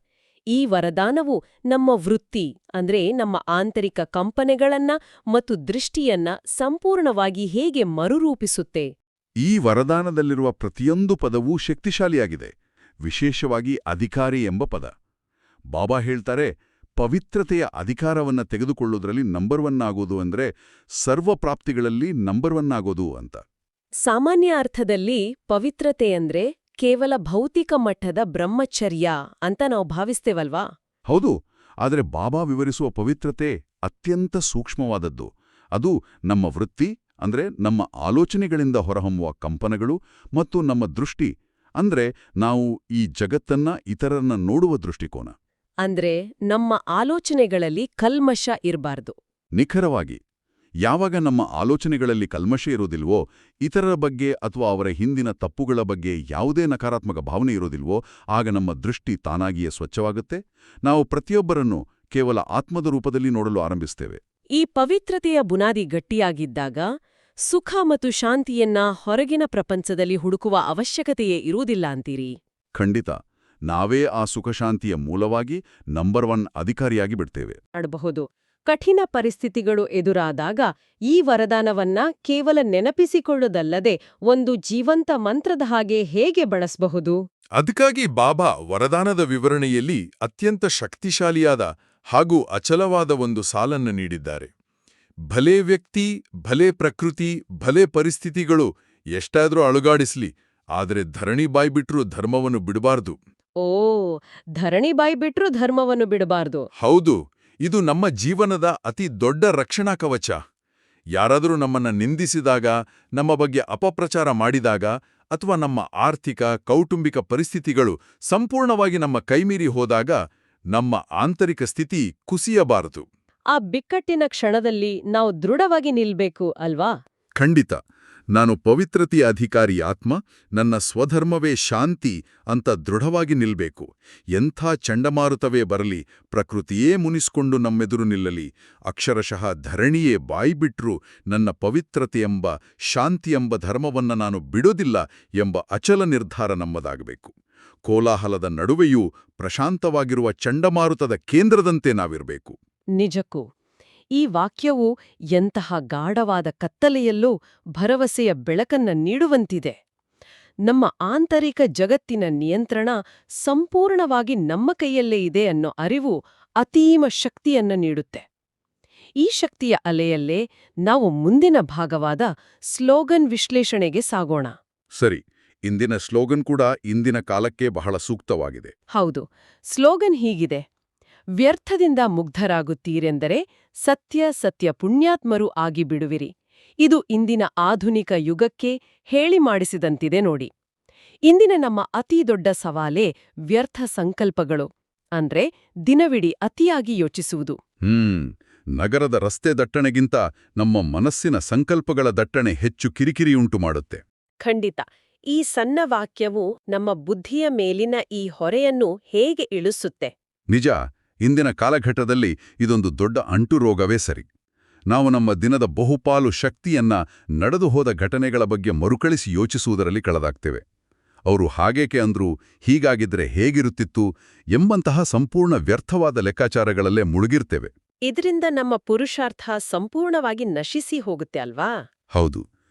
ಈ ವರದಾನವು ನಮ್ಮ ವೃತ್ತಿ ಅಂದ್ರೆ ನಮ್ಮ ಆಂತರಿಕ ಕಂಪನೆಗಳನ್ನ ಮತ್ತು ದೃಷ್ಟಿಯನ್ನ ಸಂಪೂರ್ಣವಾಗಿ ಹೇಗೆ ಮರುರೂಪಿಸುತ್ತೆ. ಈ ವರದಾನದಲ್ಲಿರುವ ಪ್ರತಿಯೊಂದು ಪದವೂ ಶಕ್ತಿಶಾಲಿಯಾಗಿದೆ, ವಿಶೇಷವಾಗಿ ಅಧಿಕಾರಿ ಎಂಬ ಪದ. ಬಾಬಾ ಹೇಳ್ತಾರೆ, ಪವಿತ್ರತೆಯ ಅಧಿಕಾರವನ್ನ ತೆಗೆದುಕೊಳ್ಳುವುದರಲ್ಲಿ ನಂಬರ್ 1 ಆಗೋದು ಅಂದ್ರೆ ಸರ್ವಪ್ರಾಪ್ತಿಗಳಲ್ಲಿ ನಂಬರ್ 1 ಆಗೋದು ಅಂತ. ಸಾಮಾನ್ಯ ಅರ್ಥದಲ್ಲಿ ಪವಿತ್ರತೆ ಅಂದ್ರೆ ಕೇವಲ ಭೌತಿಕ ಮಟ್ಟದ ಬ್ರಹ್ಮಚರ್ಯ ಅಂತ ನಾವು ಭಾವಿಸ್ತೇವಲ್ವಾ? ಹೌದು, ಆದರೆ ಬಾಬಾ ವಿವರಿಸುವ ಪವಿತ್ರತೆ ಅತ್ಯಂತ ಸೂಕ್ಷ್ಮವಾದದ್ದು. ಅದು ನಮ್ಮ ವೃತ್ತಿ ಅಂದ್ರೆ ನಮ್ಮ ಆಲೋಚನೆಗಳಿಂದ ಹೊರಹೊಮ್ಮುವ ಕಂಪನಗಳು ಮತ್ತು ನಮ್ಮ ದೃಷ್ಟಿ ಅಂದ್ರೆ ನಾವು ಈ ಜಗತ್ತನ್ನ ಇತರರನ್ನ ನೋಡುವ ದೃಷ್ಟಿಕೋನ. ಅಂದ್ರೆ ನಮ್ಮ ಆಲೋಚನೆಗಳಲ್ಲಿ ಕಲ್ಮಶ ಇರಬಾರ್ದು. ನಿಖರವಾಗಿ, ಯಾವಾಗ ನಮ್ಮ ಆಲೋಚನೆಗಳಲ್ಲಿ ಕಲ್ಮಶ ಇರೋದಿಲ್ವೋ, ಇತರರ ಬಗ್ಗೆ ಅಥವಾ ಅವರ ಹಿಂದಿನ ತಪ್ಪುಗಳ ಬಗ್ಗೆ ಯಾವುದೇ ನಕಾರಾತ್ಮಕ ಭಾವನೆ ಇರೋದಿಲ್ವೋ, ಆಗ ನಮ್ಮ ದೃಷ್ಟಿ ತಾನಾಗಿಯೇ ಸ್ವಚ್ಛವಾಗುತ್ತೆ. ನಾವು ಪ್ರತಿಯೊಬ್ಬರನ್ನು ಕೇವಲ ಆತ್ಮದ ರೂಪದಲ್ಲಿ ನೋಡಲು ಆರಂಭಿಸ್ತೇವೆ. ಈ ಪವಿತ್ರತೆಯ ಬುನಾದಿ ಗಟ್ಟಿಯಾಗಿದ್ದಾಗ ಸುಖ ಮತ್ತು ಶಾಂತಿಯನ್ನ ಹೊರಗಿನ ಪ್ರಪಂಚದಲ್ಲಿ ಹುಡುಕುವ ಅವಶ್ಯಕತೆಯೇ ಇರುವುದಿಲ್ಲ ಅಂತೀರಿ? ಖಂಡಿತ, ನಾವೇ ಆ ಸುಖಶಾಂತಿಯ ಮೂಲವಾಗಿ ನಂಬರ್ 1 ಅಧಿಕಾರಿಯಾಗಿ ಬಿಡ್ತೇವೆ. ಮಾಡಬಹುದು. ಕಠಿಣ ಪರಿಸ್ಥಿತಿಗಳು ಎದುರಾದಾಗ ಈ ವರದಾನವನ್ನ ಕೇವಲ ನೆನಪಿಸಿಕೊಳ್ಳುವುದಲ್ಲದೆ ಒಂದು ಜೀವಂತ ಮಂತ್ರದ ಹಾಗೆ ಹೇಗೆ ಬಳಸಬಹುದು? ಅದಕ್ಕಾಗಿ ಬಾಬಾ ವರದಾನದ ವಿವರಣೆಯಲ್ಲಿ ಅತ್ಯಂತ ಶಕ್ತಿಶಾಲಿಯಾದ ಹಾಗೂ ಅಚಲವಾದ ಒಂದು ಸಾಲನ್ನು ನೀಡಿದ್ದಾರೆ. ಭಲೇ ವ್ಯಕ್ತಿ, ಭಲೇ ಪ್ರಕೃತಿ, ಭಲೇ ಪರಿಸ್ಥಿತಿಗಳು ಎಷ್ಟಾದ್ರೂ ಅಳುಗಾಡಿಸ್ಲಿ, ಆದರೆ ಧರಣಿ ಬಾಯ್ಬಿಟ್ರೂ ಧರ್ಮವನ್ನು ಬಿಡಬಾರ್ದು. ಓ, ಧರಣಿ ಬಾಯಿ ಬಿಟ್ರೂ ಧರ್ಮವನ್ನು ಬಿಡಬಾರ್ದು. ಹೌದು, ಇದು ನಮ್ಮ ಜೀವನದ ಅತಿ ದೊಡ್ಡ ರಕ್ಷಣಾ ಕವಚ. ಯಾರಾದರೂ ನಮ್ಮನ್ನ ನಿಂದಿಸಿದಾಗ, ನಮ್ಮ ಬಗ್ಗೆ ಅಪಪ್ರಚಾರ ಮಾಡಿದಾಗ, ಅಥವಾ ನಮ್ಮ ಆರ್ಥಿಕ, ಕೌಟುಂಬಿಕ ಪರಿಸ್ಥಿತಿಗಳು ಸಂಪೂರ್ಣವಾಗಿ ನಮ್ಮ ಕೈಮೀರಿ ಹೋದಾಗ ನಮ್ಮ ಆಂತರಿಕ ಸ್ಥಿತಿ ಕುಸಿಯಬಾರದು. ಆ ಬಿಕ್ಕಟ್ಟಿನ ಕ್ಷಣದಲ್ಲಿ ನಾವು ದೃಢವಾಗಿ ನಿಲ್ಬೇಕು ಅಲ್ವಾ? ಖಂಡಿತ. ನಾನು ಪವಿತ್ರತೆಯ ಅಧಿಕಾರಿ ಆತ್ಮ, ನನ್ನ ಸ್ವಧರ್ಮವೇ ಶಾಂತಿ ಅಂತ ದೃಢವಾಗಿ ನಿಲ್ಬೇಕು. ಎಂಥ ಚಂಡಮಾರುತವೇ ಬರಲಿ, ಪ್ರಕೃತಿಯೇ ಮುನಿಸ್ಕೊಂಡು ನಮ್ಮೆದುರು ನಿಲ್ಲಲಿ, ಅಕ್ಷರಶಃ ಧರಣಿಯೇ ಬಾಯ್ಬಿಟ್ರೂ ನನ್ನ ಪವಿತ್ರತೆಯೆಂಬ ಶಾಂತಿಯೆಂಬ ಧರ್ಮವನ್ನ ನಾನು ಬಿಡೋದಿಲ್ಲ ಎಂಬ ಅಚಲ ನಿರ್ಧಾರ ನಮ್ಮದಾಗಬೇಕು. ಕೋಲಾಹಲದ ನಡುವೆಯೂ ಪ್ರಶಾಂತವಾಗಿರುವ ಚಂಡಮಾರುತದ ಕೇಂದ್ರದಂತೆ ನಾವಿರಬೇಕು. ನಿಜಕ್ಕೂ ಈ ವಾಕ್ಯವು ಎಂತಹ ಗಾಢವಾದ ಕತ್ತಲೆಯಲ್ಲೂ ಭರವಸೆಯ ಬೆಳಕನ್ನ ನೀಡುವಂತಿದೆ. ನಮ್ಮ ಆಂತರಿಕ ಜಗತ್ತಿನ ನಿಯಂತ್ರಣ ಸಂಪೂರ್ಣವಾಗಿ ನಮ್ಮ ಕೈಯಲ್ಲೇ ಇದೆ ಅನ್ನೋ ಅರಿವು ಅತೀಮ ಶಕ್ತಿಯನ್ನ ನೀಡುತ್ತೆ. ಈ ಶಕ್ತಿಯ ಅಲೆಯಲ್ಲೇ ನಾವು ಮುಂದಿನ ಭಾಗವಾದ ಸ್ಲೋಗನ್ ವಿಶ್ಲೇಷಣೆಗೆ ಸಾಗೋಣ. ಸರಿ, ಇಂದಿನ ಸ್ಲೋಗನ್ ಕೂಡ ಇಂದಿನ ಕಾಲಕ್ಕೆ ಬಹಳ ಸೂಕ್ತವಾಗಿದೆ. ಹೌದು, ಸ್ಲೋಗನ್ ಹೀಗಿದೆ: ವ್ಯರ್ಥದಿಂದ ಮುಗ್ಧರಾಗುತ್ತೀರೆಂದರೆ ಸತ್ಯ ಸತ್ಯ ಪುಣ್ಯಾತ್ಮರು ಆಗಿಬಿಡುವಿರಿ. ಇದು ಇಂದಿನ ಆಧುನಿಕ ಯುಗಕ್ಕೆ ಹೇಳಿ ಮಾಡಿಸಿದಂತಿದೆ ನೋಡಿ. ಇಂದಿನ ನಮ್ಮ ಅತೀ ದೊಡ್ಡ ಸವಾಲೇ ವ್ಯರ್ಥ ಸಂಕಲ್ಪಗಳು, ಅಂದ್ರೆ ದಿನವಿಡೀ ಅತಿಯಾಗಿ ಯೋಚಿಸುವುದು. ನಗರದ ರಸ್ತೆ ದಟ್ಟಣೆಗಿಂತ ನಮ್ಮ ಮನಸ್ಸಿನ ಸಂಕಲ್ಪಗಳ ದಟ್ಟಣೆ ಹೆಚ್ಚು ಕಿರಿಕಿರಿಯುಂಟು ಮಾಡುತ್ತೆ. ಖಂಡಿತ. ಈ ಸಣ್ಣ ವಾಕ್ಯವು ನಮ್ಮ ಬುದ್ಧಿಯ ಮೇಲಿನ ಈ ಹೊರೆಯನ್ನು ಹೇಗೆ ಇಳಿಸುತ್ತೆ. ನಿಜ, ಇಂದಿನ ಕಾಲಘಟ್ಟದಲ್ಲಿ ಇದೊಂದು ದೊಡ್ಡ ಅಂಟುರೋಗವೇ ಸರಿ. ನಾವು ನಮ್ಮ ದಿನದ ಬಹುಪಾಲು ಶಕ್ತಿಯನ್ನ ನಡೆದು ಹೋದ ಘಟನೆಗಳ ಬಗ್ಗೆ ಮರುಕಳಿಸಿ ಯೋಚಿಸುವುದರಲ್ಲಿ ಕಳೆದಾಗ್ತೇವೆ. ಅವರು ಹಾಗೇಕೆ ಅಂದ್ರು, ಹೀಗಾಗಿದ್ರೆ ಹೇಗಿರುತ್ತಿತ್ತು ಎಂಬಂತಹ ಸಂಪೂರ್ಣ ವ್ಯರ್ಥವಾದ ಲೆಕ್ಕಾಚಾರಗಳಲ್ಲೇ ಮುಳುಗಿರ್ತೇವೆ. ಇದರಿಂದ ನಮ್ಮ ಪುರುಷಾರ್ಥ ಸಂಪೂರ್ಣವಾಗಿ ನಶಿಸಿ ಹೋಗುತ್ತೆ ಅಲ್ವಾ? ಹೌದು.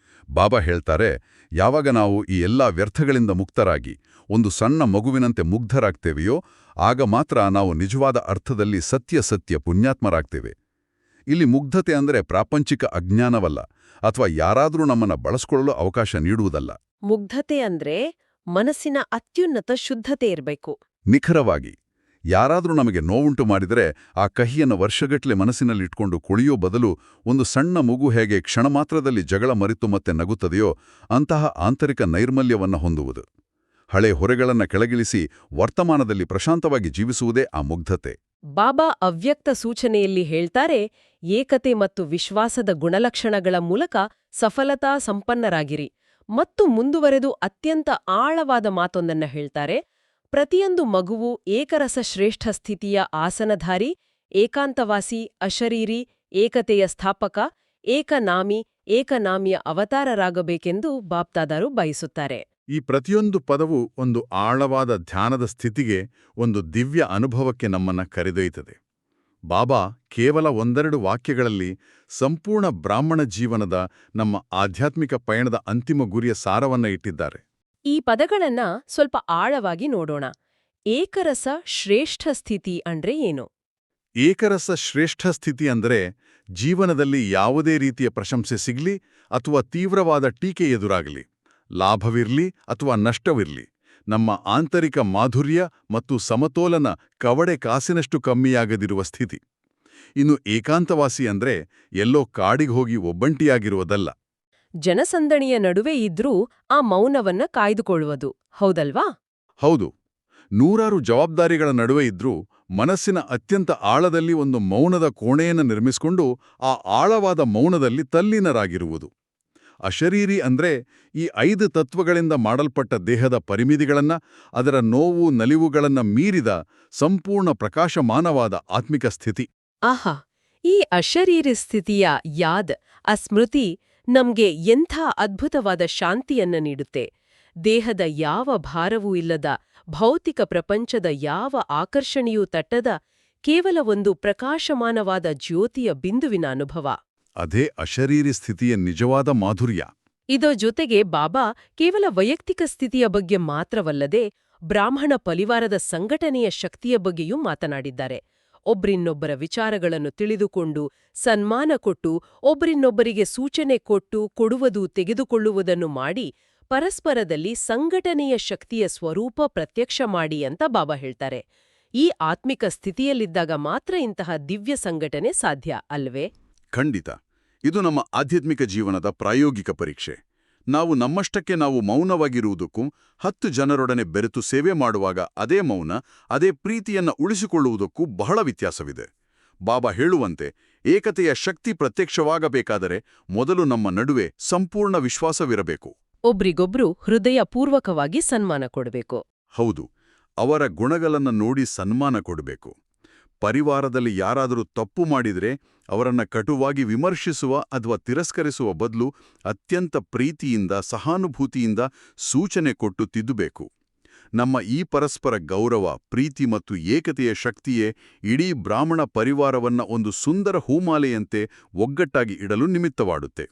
ಬಾಬಾ ಹೇಳ್ತಾರೆ, ಯಾವಾಗ ನಾವು ಈ ಎಲ್ಲಾ ವ್ಯರ್ಥಗಳಿಂದ ಮುಕ್ತರಾಗಿ ಒಂದು ಸಣ್ಣ ಮಗುವಿನಂತೆ ಮುಗ್ಧರಾಗ್ತೇವೆಯೋ ಆಗ ಮಾತ್ರ ನಾವು ನಿಜವಾದ ಅರ್ಥದಲ್ಲಿ ಸತ್ಯ ಪುಣ್ಯಾತ್ಮರಾಗ್ತೇವೆ. ಇಲ್ಲಿ ಮುಗ್ಧತೆ ಅಂದರೆ ಪ್ರಾಪಂಚಿಕ ಅಜ್ಞಾನವಲ್ಲ, ಅಥವಾ ಯಾರಾದರೂ ನಮ್ಮನ್ನ ಬಳಸ್ಕೊಳ್ಳಲು ಅವಕಾಶ ನೀಡುವುದಲ್ಲ. ಮುಗ್ಧತೆ ಅಂದ್ರೆ ಮನಸ್ಸಿನ ಅತ್ಯುನ್ನತ ಶುದ್ಧತೆ ಇರಬೇಕು. ನಿಖರವಾಗಿ. ಯಾರಾದರೂ ನಮಗೆ ನೋವುಂಟು ಮಾಡಿದರೆ ಆ ಕಹಿಯನ್ನು ವರ್ಷಗಟ್ಟಲೆ ಮನಸ್ಸಿನಲ್ಲಿಟ್ಕೊಂಡು ಕುಳಿಯೋ ಬದಲು ಒಂದು ಸಣ್ಣ ಮಗು ಹೇಗೆ ಕ್ಷಣ ಮಾತ್ರದಲ್ಲಿ ಜಗಳ ಮರೆತು ಮತ್ತೆ ನಗುತ್ತದೆಯೋ ಅಂತಹ ಆಂತರಿಕ ನೈರ್ಮಲ್ಯವನ್ನು ಹೊಂದುವುದು. ಹಳೆ ಹೊರೆಗಳನ್ನ ಕೆಳಗಿಳಿಸಿ ವರ್ತಮಾನದಲ್ಲಿ ಪ್ರಶಾಂತವಾಗಿ ಜೀವಿಸುವುದೇ ಆ ಮುಗ್ಧತೆ. ಬಾಬಾ ಅವ್ಯಕ್ತ ಸೂಚನೆಯಲ್ಲಿ ಹೇಳ್ತಾರೆ, ಏಕತೆ ಮತ್ತು ವಿಶ್ವಾಸದ ಗುಣಲಕ್ಷಣಗಳ ಮೂಲಕ ಸಫಲತಾ ಸಂಪನ್ನರಾಗಿರಿ. ಮತ್ತು ಮುಂದುವರೆದು ಅತ್ಯಂತ ಆಳವಾದ ಮಾತೊಂದನ್ನ ಹೇಳ್ತಾರೆ, ಪ್ರತಿಯೊಂದು ಮಗುವು ಏಕರಸ ಶ್ರೇಷ್ಠ ಸ್ಥಿತಿಯ ಆಸನಧಾರಿ, ಏಕಾಂತವಾಸಿ, ಅಶರೀರಿ, ಏಕತೆಯ ಸ್ಥಾಪಕ, ಏಕನಾಮಿಯ ಅವತಾರರಾಗಬೇಕೆಂದು ಬಾಪ್ದಾದರು ಬಯಸುತ್ತಾರೆ. ಈ ಪ್ರತಿಯೊಂದು ಪದವು ಒಂದು ಆಳವಾದ ಧ್ಯಾನದ ಸ್ಥಿತಿಗೆ, ಒಂದು ದಿವ್ಯ ಅನುಭವಕ್ಕೆ ನಮ್ಮನ್ನ ಕರೆದೊಯ್ಯುತ್ತದೆ. ಬಾಬಾ ಕೇವಲ ಒಂದೆರಡು ವಾಕ್ಯಗಳಲ್ಲಿ ಸಂಪೂರ್ಣ ಬ್ರಾಹ್ಮಣ ಜೀವನದ, ನಮ್ಮ ಆಧ್ಯಾತ್ಮಿಕ ಪಯಣದ ಅಂತಿಮ ಗುರಿಯ ಸಾರವನ್ನ ಇಟ್ಟಿದ್ದಾರೆ. ಈ ಪದಗಳನ್ನ ಸ್ವಲ್ಪ ಆಳವಾಗಿ ನೋಡೋಣ. ಏಕರಸ ಶ್ರೇಷ್ಠ ಸ್ಥಿತಿ ಅಂದ್ರೆ ಏನು? ಏಕರಸ ಶ್ರೇಷ್ಠ ಸ್ಥಿತಿ ಅಂದರೆ ಜೀವನದಲ್ಲಿ ಯಾವುದೇ ರೀತಿಯ ಪ್ರಶಂಸೆ ಸಿಗ್ಲಿ ಅಥವಾ ತೀವ್ರವಾದ ಟೀಕೆ ಎದುರಾಗಲಿ, ಲಾಭವಿರ್ಲಿ ಅಥವಾ ನಷ್ಟವಿರ್ಲಿ, ನಮ್ಮ ಆಂತರಿಕ ಮಾಧುರ್ಯ ಮತ್ತು ಸಮತೋಲನ ಕವಡೆ ಕಾಸಿನಷ್ಟು ಕಮ್ಮಿಯಾಗದಿರುವ ಸ್ಥಿತಿ. ಇನ್ನು ಏಕಾಂತವಾಸಿ ಅಂದ್ರೆ ಎಲ್ಲೋ ಕಾಡಿಗೆ ಹೋಗಿ ಒಬ್ಬಂಟಿಯಾಗಿರುವುದಲ್ಲ. ಜನಸಂದಣಿಯ ನಡುವೆ ಇದ್ರೂ ಆ ಮೌನವನ್ನ ಕಾಯ್ದುಕೊಳ್ಳುವುದು, ಹೌದಲ್ವಾ? ಹೌದು. ನೂರಾರು ಜವಾಬ್ದಾರಿಗಳ ನಡುವೆ ಇದ್ರೂ ಮನಸ್ಸಿನ ಅತ್ಯಂತ ಆಳದಲ್ಲಿ ಒಂದು ಮೌನದ ಕೋಣೆಯನ್ನು ನಿರ್ಮಿಸಿಕೊಂಡು ಆ ಆಳವಾದ ಮೌನದಲ್ಲಿ ತಲ್ಲೀನರಾಗಿರುವುದು. ಅಶರೀರಿ ಅಂದ್ರೆ ಈ 5 ತತ್ವಗಳಿಂದ ಮಾಡಲ್ಪಟ್ಟ ದೇಹದ ಪರಿಮಿತಿಗಳನ್ನ, ಅದರ ನೋವು ನಲಿವುಗಳನ್ನ ಮೀರಿದ ಸಂಪೂರ್ಣ ಪ್ರಕಾಶಮಾನವಾದ ಆತ್ಮಿಕ ಸ್ಥಿತಿ. ಆಹಾ, ಈ ಅಶರೀರಿ ಸ್ಥಿತಿಯ ಯಾದ್, ಆ ಸ್ಮೃತಿ ನಮ್ಗೆ ಎಂಥ ಅದ್ಭುತವಾದ ಶಾಂತಿಯನ್ನ ನೀಡುತ್ತೆ. ದೇಹದ ಯಾವ ಭಾರವೂ ಇಲ್ಲದ, ಭೌತಿಕ ಪ್ರಪಂಚದ ಯಾವ ಆಕರ್ಷಣೆಯೂ ತಟ್ಟದ, ಕೇವಲ ಒಂದು ಪ್ರಕಾಶಮಾನವಾದ ಜ್ಯೋತಿಯ ಬಿಂದುವಿನ ಅನುಭವ. ಅದೇ ಅಶರೀರಿ ಸ್ಥಿತಿಯ ನಿಜವಾದ ಮಾಧುರ್ಯ. ಇದರ ಜೊತೆಗೆ ಬಾಬಾ ಕೇವಲ ವೈಯಕ್ತಿಕ ಸ್ಥಿತಿಯ ಬಗ್ಗೆ ಮಾತ್ರವಲ್ಲದೆ ಬ್ರಾಹ್ಮಣ ಪರಿವಾರದ ಸಂಘಟನೆಯ ಶಕ್ತಿಯ ಬಗ್ಗೆಯೂ ಮಾತನಾಡಿದ್ದಾರೆ. ಒಬ್ರಿನ್ನೊಬ್ಬರ ವಿಚಾರಗಳನ್ನು ತಿಳಿದುಕೊಂಡು, ಸನ್ಮಾನ ಕೊಟ್ಟು, ಒಬ್ಬರಿನ್ನೊಬ್ಬರಿಗೆ ಸೂಚನೆ ಕೊಟ್ಟು, ಕೊಡುವುದು ತೆಗೆದುಕೊಳ್ಳುವುದನ್ನು ಮಾಡಿ, ಪರಸ್ಪರದಲ್ಲಿ ಸಂಘಟನೆಯ ಶಕ್ತಿಯ ಸ್ವರೂಪ ಪ್ರತ್ಯಕ್ಷ ಮಾಡಿ ಅಂತ ಬಾಬಾ ಹೇಳ್ತಾರೆ. ಈ ಆತ್ಮಿಕ ಸ್ಥಿತಿಯಲ್ಲಿದ್ದಾಗ ಮಾತ್ರ ಇಂತಹ ದಿವ್ಯ ಸಂಘಟನೆ ಸಾಧ್ಯ ಅಲ್ವೇ? ಖಂಡಿತ. ಇದು ನಮ್ಮ ಆಧ್ಯಾತ್ಮಿಕ ಜೀವನದ ಪ್ರಾಯೋಗಿಕ ಪರೀಕ್ಷೆ. ನಾವು ನಮ್ಮಷ್ಟಕ್ಕೆ ನಾವು ಮೌನವಾಗಿರುವುದಕ್ಕೂ 10 ಜನರೊಡನೆ ಬೆರೆತು ಸೇವೆ ಮಾಡುವಾಗ ಅದೇ ಮೌನ, ಅದೇ ಪ್ರೀತಿಯನ್ನ ಉಳಿಸಿಕೊಳ್ಳುವುದಕ್ಕೂ ಬಹಳ ವ್ಯತ್ಯಾಸವಿದೆ. ಬಾಬಾ ಹೇಳುವಂತೆ, ಏಕತೆಯ ಶಕ್ತಿ ಪ್ರತ್ಯಕ್ಷವಾಗಬೇಕಾದರೆ ಮೊದಲು ನಮ್ಮ ನಡುವೆ ಸಂಪೂರ್ಣ ವಿಶ್ವಾಸವಿರಬೇಕು. ಒಬ್ರಿಗೊಬ್ರು ಹೃದಯಪೂರ್ವಕವಾಗಿ ಸನ್ಮಾನ ಕೊಡಬೇಕು. ಹೌದು, ಅವರ ಗುಣಗಳನ್ನು ನೋಡಿ ಸನ್ಮಾನ ಕೊಡಬೇಕು. ಪರಿವಾರದಲ್ಲಿ ಯಾರಾದರೂ ತಪ್ಪು ಮಾಡಿದರೆ ಅವರನ್ನ ಕಟುವಾಗಿ ವಿಮರ್ಶಿಸುವ ಅಥವಾ ತಿರಸ್ಕರಿಸುವ ಬದಲು ಅತ್ಯಂತ ಪ್ರೀತಿಯಿಂದ, ಸಹಾನುಭೂತಿಯಿಂದ ಸೂಚನೆ ಕೊಟ್ಟು ತಿದ್ದಬೇಕು. ನಮ್ಮ ಈ ಪರಸ್ಪರ ಗೌರವ, ಪ್ರೀತಿ ಮತ್ತು ಏಕತೆಯ ಶಕ್ತಿಯೇ ಇಡೀ ಬ್ರಾಹ್ಮಣ ಪರಿವಾರವನ್ನ ಒಂದು ಸುಂದರ ಹೂಮಾಲೆಯಂತೆ ಒಗ್ಗಟ್ಟಾಗಿ ಇಡಲು ನಿಮಿತ್ತವಾಡುತ್ತೆ.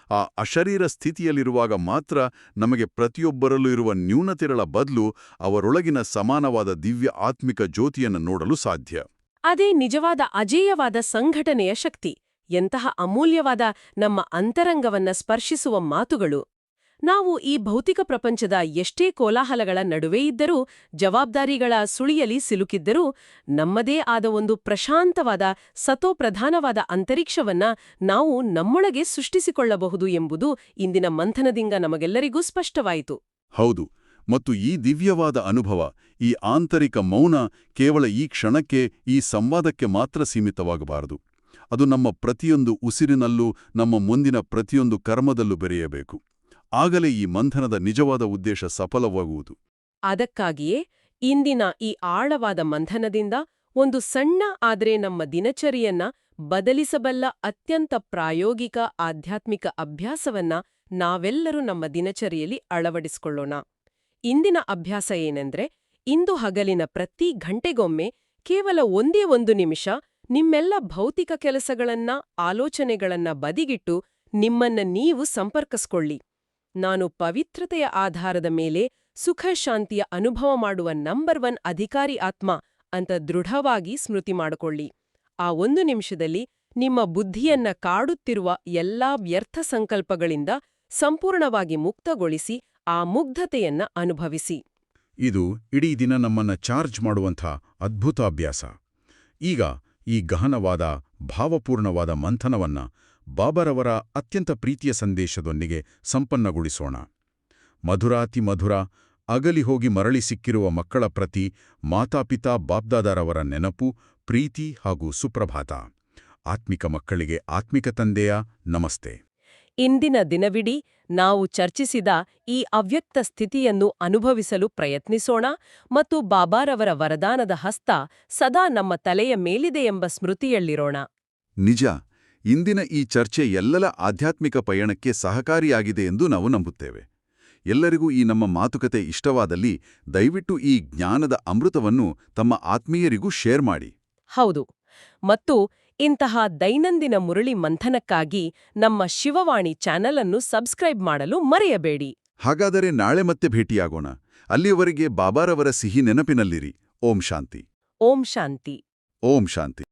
ಆ ಅಶರೀರ ಸ್ಥಿತಿಯಲ್ಲಿರುವಾಗ ಮಾತ್ರ ನಮಗೆ ಪ್ರತಿಯೊಬ್ಬರಲ್ಲೂ ಇರುವ ನ್ಯೂನತೆಗಳ ಬದಲು ಅವರೊಳಗಿನ ಸಮಾನವಾದ ದಿವ್ಯ ಆತ್ಮಿಕ ಜ್ಯೋತಿಯನ್ನು ನೋಡಲು ಸಾಧ್ಯ. ಅದೇ ನಿಜವಾದ ಅಜೇಯವಾದ ಸಂಘಟನೆಯ ಶಕ್ತಿ. ಎಂತಹ ಅಮೂಲ್ಯವಾದ ನಮ್ಮ ಅಂತರಂಗವನ್ನ ಸ್ಪರ್ಶಿಸುವ ಮಾತುಗಳು. ನಾವು ಈ ಭೌತಿಕ ಪ್ರಪಂಚದ ಎಷ್ಟೇ ಕೋಲಾಹಲಗಳ ನಡುವೆ ಇದ್ದರೂ, ಜವಾಬ್ದಾರಿಗಳ ಸುಳಿಯಲಿ ಸಿಲುಕಿದ್ದರೂ, ನಮ್ಮದೇ ಆದ ಒಂದು ಪ್ರಶಾಂತವಾದ, ಸತೋಪ್ರಧಾನವಾದ ಅಂತರಿಕ್ಷವನ್ನ ನಾವು ನಮ್ಮೊಳಗೆ ಸೃಷ್ಟಿಸಿಕೊಳ್ಳಬಹುದು ಎಂಬುದು ಇಂದಿನ ಮಂಥನದಿಂದ ನಮಗೆಲ್ಲರಿಗೂ ಸ್ಪಷ್ಟವಾಯಿತು. ಹೌದು, ಮತ್ತು ಈ ದಿವ್ಯವಾದ ಅನುಭವ, ಈ ಆಂತರಿಕ ಮೌನ ಕೇವಲ ಈ ಕ್ಷಣಕ್ಕೆ, ಈ ಸಂವಾದಕ್ಕೆ ಮಾತ್ರ ಸೀಮಿತವಾಗಬಾರದು. ಅದು ನಮ್ಮ ಪ್ರತಿಯೊಂದು ಉಸಿರಿನಲ್ಲೂ, ನಮ್ಮ ಮುಂದಿನ ಪ್ರತಿಯೊಂದು ಕರ್ಮದಲ್ಲೂ ಬೆರೆಯಬೇಕು. ಆಗಲೇ ಈ ಮಂಥನದ ನಿಜವಾದ ಉದ್ದೇಶ ಸಫಲವಾಗುವುದು. ಅದಕ್ಕಾಗಿಯೇ ಇಂದಿನ ಈ ಆಳವಾದ ಮಂಥನದಿಂದ ಒಂದು ಸಣ್ಣ ಆದ್ರೆ ನಮ್ಮ ದಿನಚರಿಯನ್ನ ಬದಲಿಸಬಲ್ಲ ಅತ್ಯಂತ ಪ್ರಾಯೋಗಿಕ ಆಧ್ಯಾತ್ಮಿಕ ಅಭ್ಯಾಸವನ್ನ ನಾವೆಲ್ಲರೂ ನಮ್ಮ ದಿನಚರಿಯಲ್ಲಿ ಅಳವಡಿಸಿಕೊಳ್ಳೋಣ. ಇಂದಿನ ಅಭ್ಯಾಸ ಏನೆಂದ್ರೆ, ಇಂದು ಹಗಲಿನ ಪ್ರತಿ ಘಂಟೆಗೊಮ್ಮೆ ಕೇವಲ ಒಂದೇ ಒಂದು ನಿಮಿಷ ನಿಮ್ಮೆಲ್ಲ ಭೌತಿಕ ಕೆಲಸಗಳನ್ನ, ಆಲೋಚನೆಗಳನ್ನ ಬದಿಗಿಟ್ಟು ನಿಮ್ಮನ್ನ ನೀವು ಸಂಪರ್ಕಿಸ್ಕೊಳ್ಳಿ. ನಾನು ಪವಿತ್ರತೆಯ ಆಧಾರದ ಮೇಲೆ ಸುಖ ಶಾಂತಿಯ ಅನುಭವ ಮಾಡುವ ನಂಬರ್ 1 ಅಧಿಕಾರಿ ಆತ್ಮ ಅಂತ ದೃಢವಾಗಿ ಸ್ಮೃತಿ ಮಾಡಿಕೊಳ್ಳಿ. ಆ ಒಂದು ನಿಮಿಷದಲ್ಲಿ ನಿಮ್ಮ ಬುದ್ಧಿಯನ್ನ ಕಾಡುತ್ತಿರುವ ಎಲ್ಲಾ ವ್ಯರ್ಥ ಸಂಕಲ್ಪಗಳಿಂದ ಸಂಪೂರ್ಣವಾಗಿ ಮುಕ್ತಗೊಳಿಸಿ ಆ ಮುಗ್ಧತೆಯನ್ನ ಅನುಭವಿಸಿ. ಇದು ಇಡೀ ದಿನ ನಮ್ಮನ್ನ ಚಾರ್ಜ್ ಮಾಡುವಂಥ ಅದ್ಭುತ ಅಭ್ಯಾಸ. ಈಗ ಈ ಗಹನವಾದ, ಭಾವಪೂರ್ಣವಾದ ಮಂಥನವನ್ನ ಬಾಬಾರವರ ಅತ್ಯಂತ ಪ್ರೀತಿಯ ಸಂದೇಶದೊಂದಿಗೆ ಸಂಪನ್ನಗೊಳಿಸೋಣ. ಮಧುರಾತಿ ಮಧುರ, ಅಗಲಿ ಹೋಗಿ ಮರಳಿ ಸಿಕ್ಕಿರುವ ಮಕ್ಕಳ ಪ್ರತಿ ಮಾತಾಪಿತಾ ಬಾಬ್ದಾದಾರವರ ನೆನಪು, ಪ್ರೀತಿ ಹಾಗೂ ಸುಪ್ರಭಾತ. ಆತ್ಮಿಕ ಮಕ್ಕಳಿಗೆ ಆತ್ಮಿಕ ತಂದೆಯ ನಮಸ್ತೆ. ಇಂದಿನ ದಿನವಿಡೀ ನಾವು ಚರ್ಚಿಸಿದ ಈ ಅವ್ಯಕ್ತ ಸ್ಥಿತಿಯನ್ನು ಅನುಭವಿಸಲು ಪ್ರಯತ್ನಿಸೋಣ ಮತ್ತು ಬಾಬಾರವರ ವರದಾನದ ಹಸ್ತ ಸದಾ ನಮ್ಮ ತಲೆಯ ಮೇಲಿದೆಯೆಂಬ ಸ್ಮೃತಿಯಲ್ಲಿರೋಣ. ನಿಜ, ಇಂದಿನ ಈ ಚರ್ಚೆ ಎಲ್ಲರ ಆಧ್ಯಾತ್ಮಿಕ ಪಯಣಕ್ಕೆ ಸಹಕಾರಿಯಾಗಿದೆ ಎಂದು ನಾವು ನಂಬುತ್ತೇವೆ. ಎಲ್ಲರಿಗೂ ಈ ನಮ್ಮ ಮಾತುಕತೆ ಇಷ್ಟವಾದಲ್ಲಿ ದಯವಿಟ್ಟು ಈ ಜ್ಞಾನದ ಅಮೃತವನ್ನು ತಮ್ಮ ಆತ್ಮೀಯರಿಗೂ ಶೇರ್ ಮಾಡಿ. ಹೌದು, ಮತ್ತು ಇಂತಹ ದೈನಂದಿನ ಮುರಳಿ ಮಂಥನಕ್ಕಾಗಿ ನಮ್ಮ ಶಿವವಾಣಿ ಚಾನೆಲ್ ಅನ್ನು ಸಬ್ಸ್ಕ್ರೈಬ್ ಮಾಡಲು ಮರೆಯಬೇಡಿ. ಹಾಗಾದರೆ ನಾಳೆ ಮತ್ತೆ ಭೇಟಿಯಾಗೋಣ. ಅಲ್ಲಿಯವರೆಗೆ ಬಾಬಾರವರ ಸಿಹಿ ನೆನಪಿನಲ್ಲಿರಿ. ಓಂ ಶಾಂತಿ. ಓಂ ಶಾಂತಿ. ಓಂ ಶಾಂತಿ.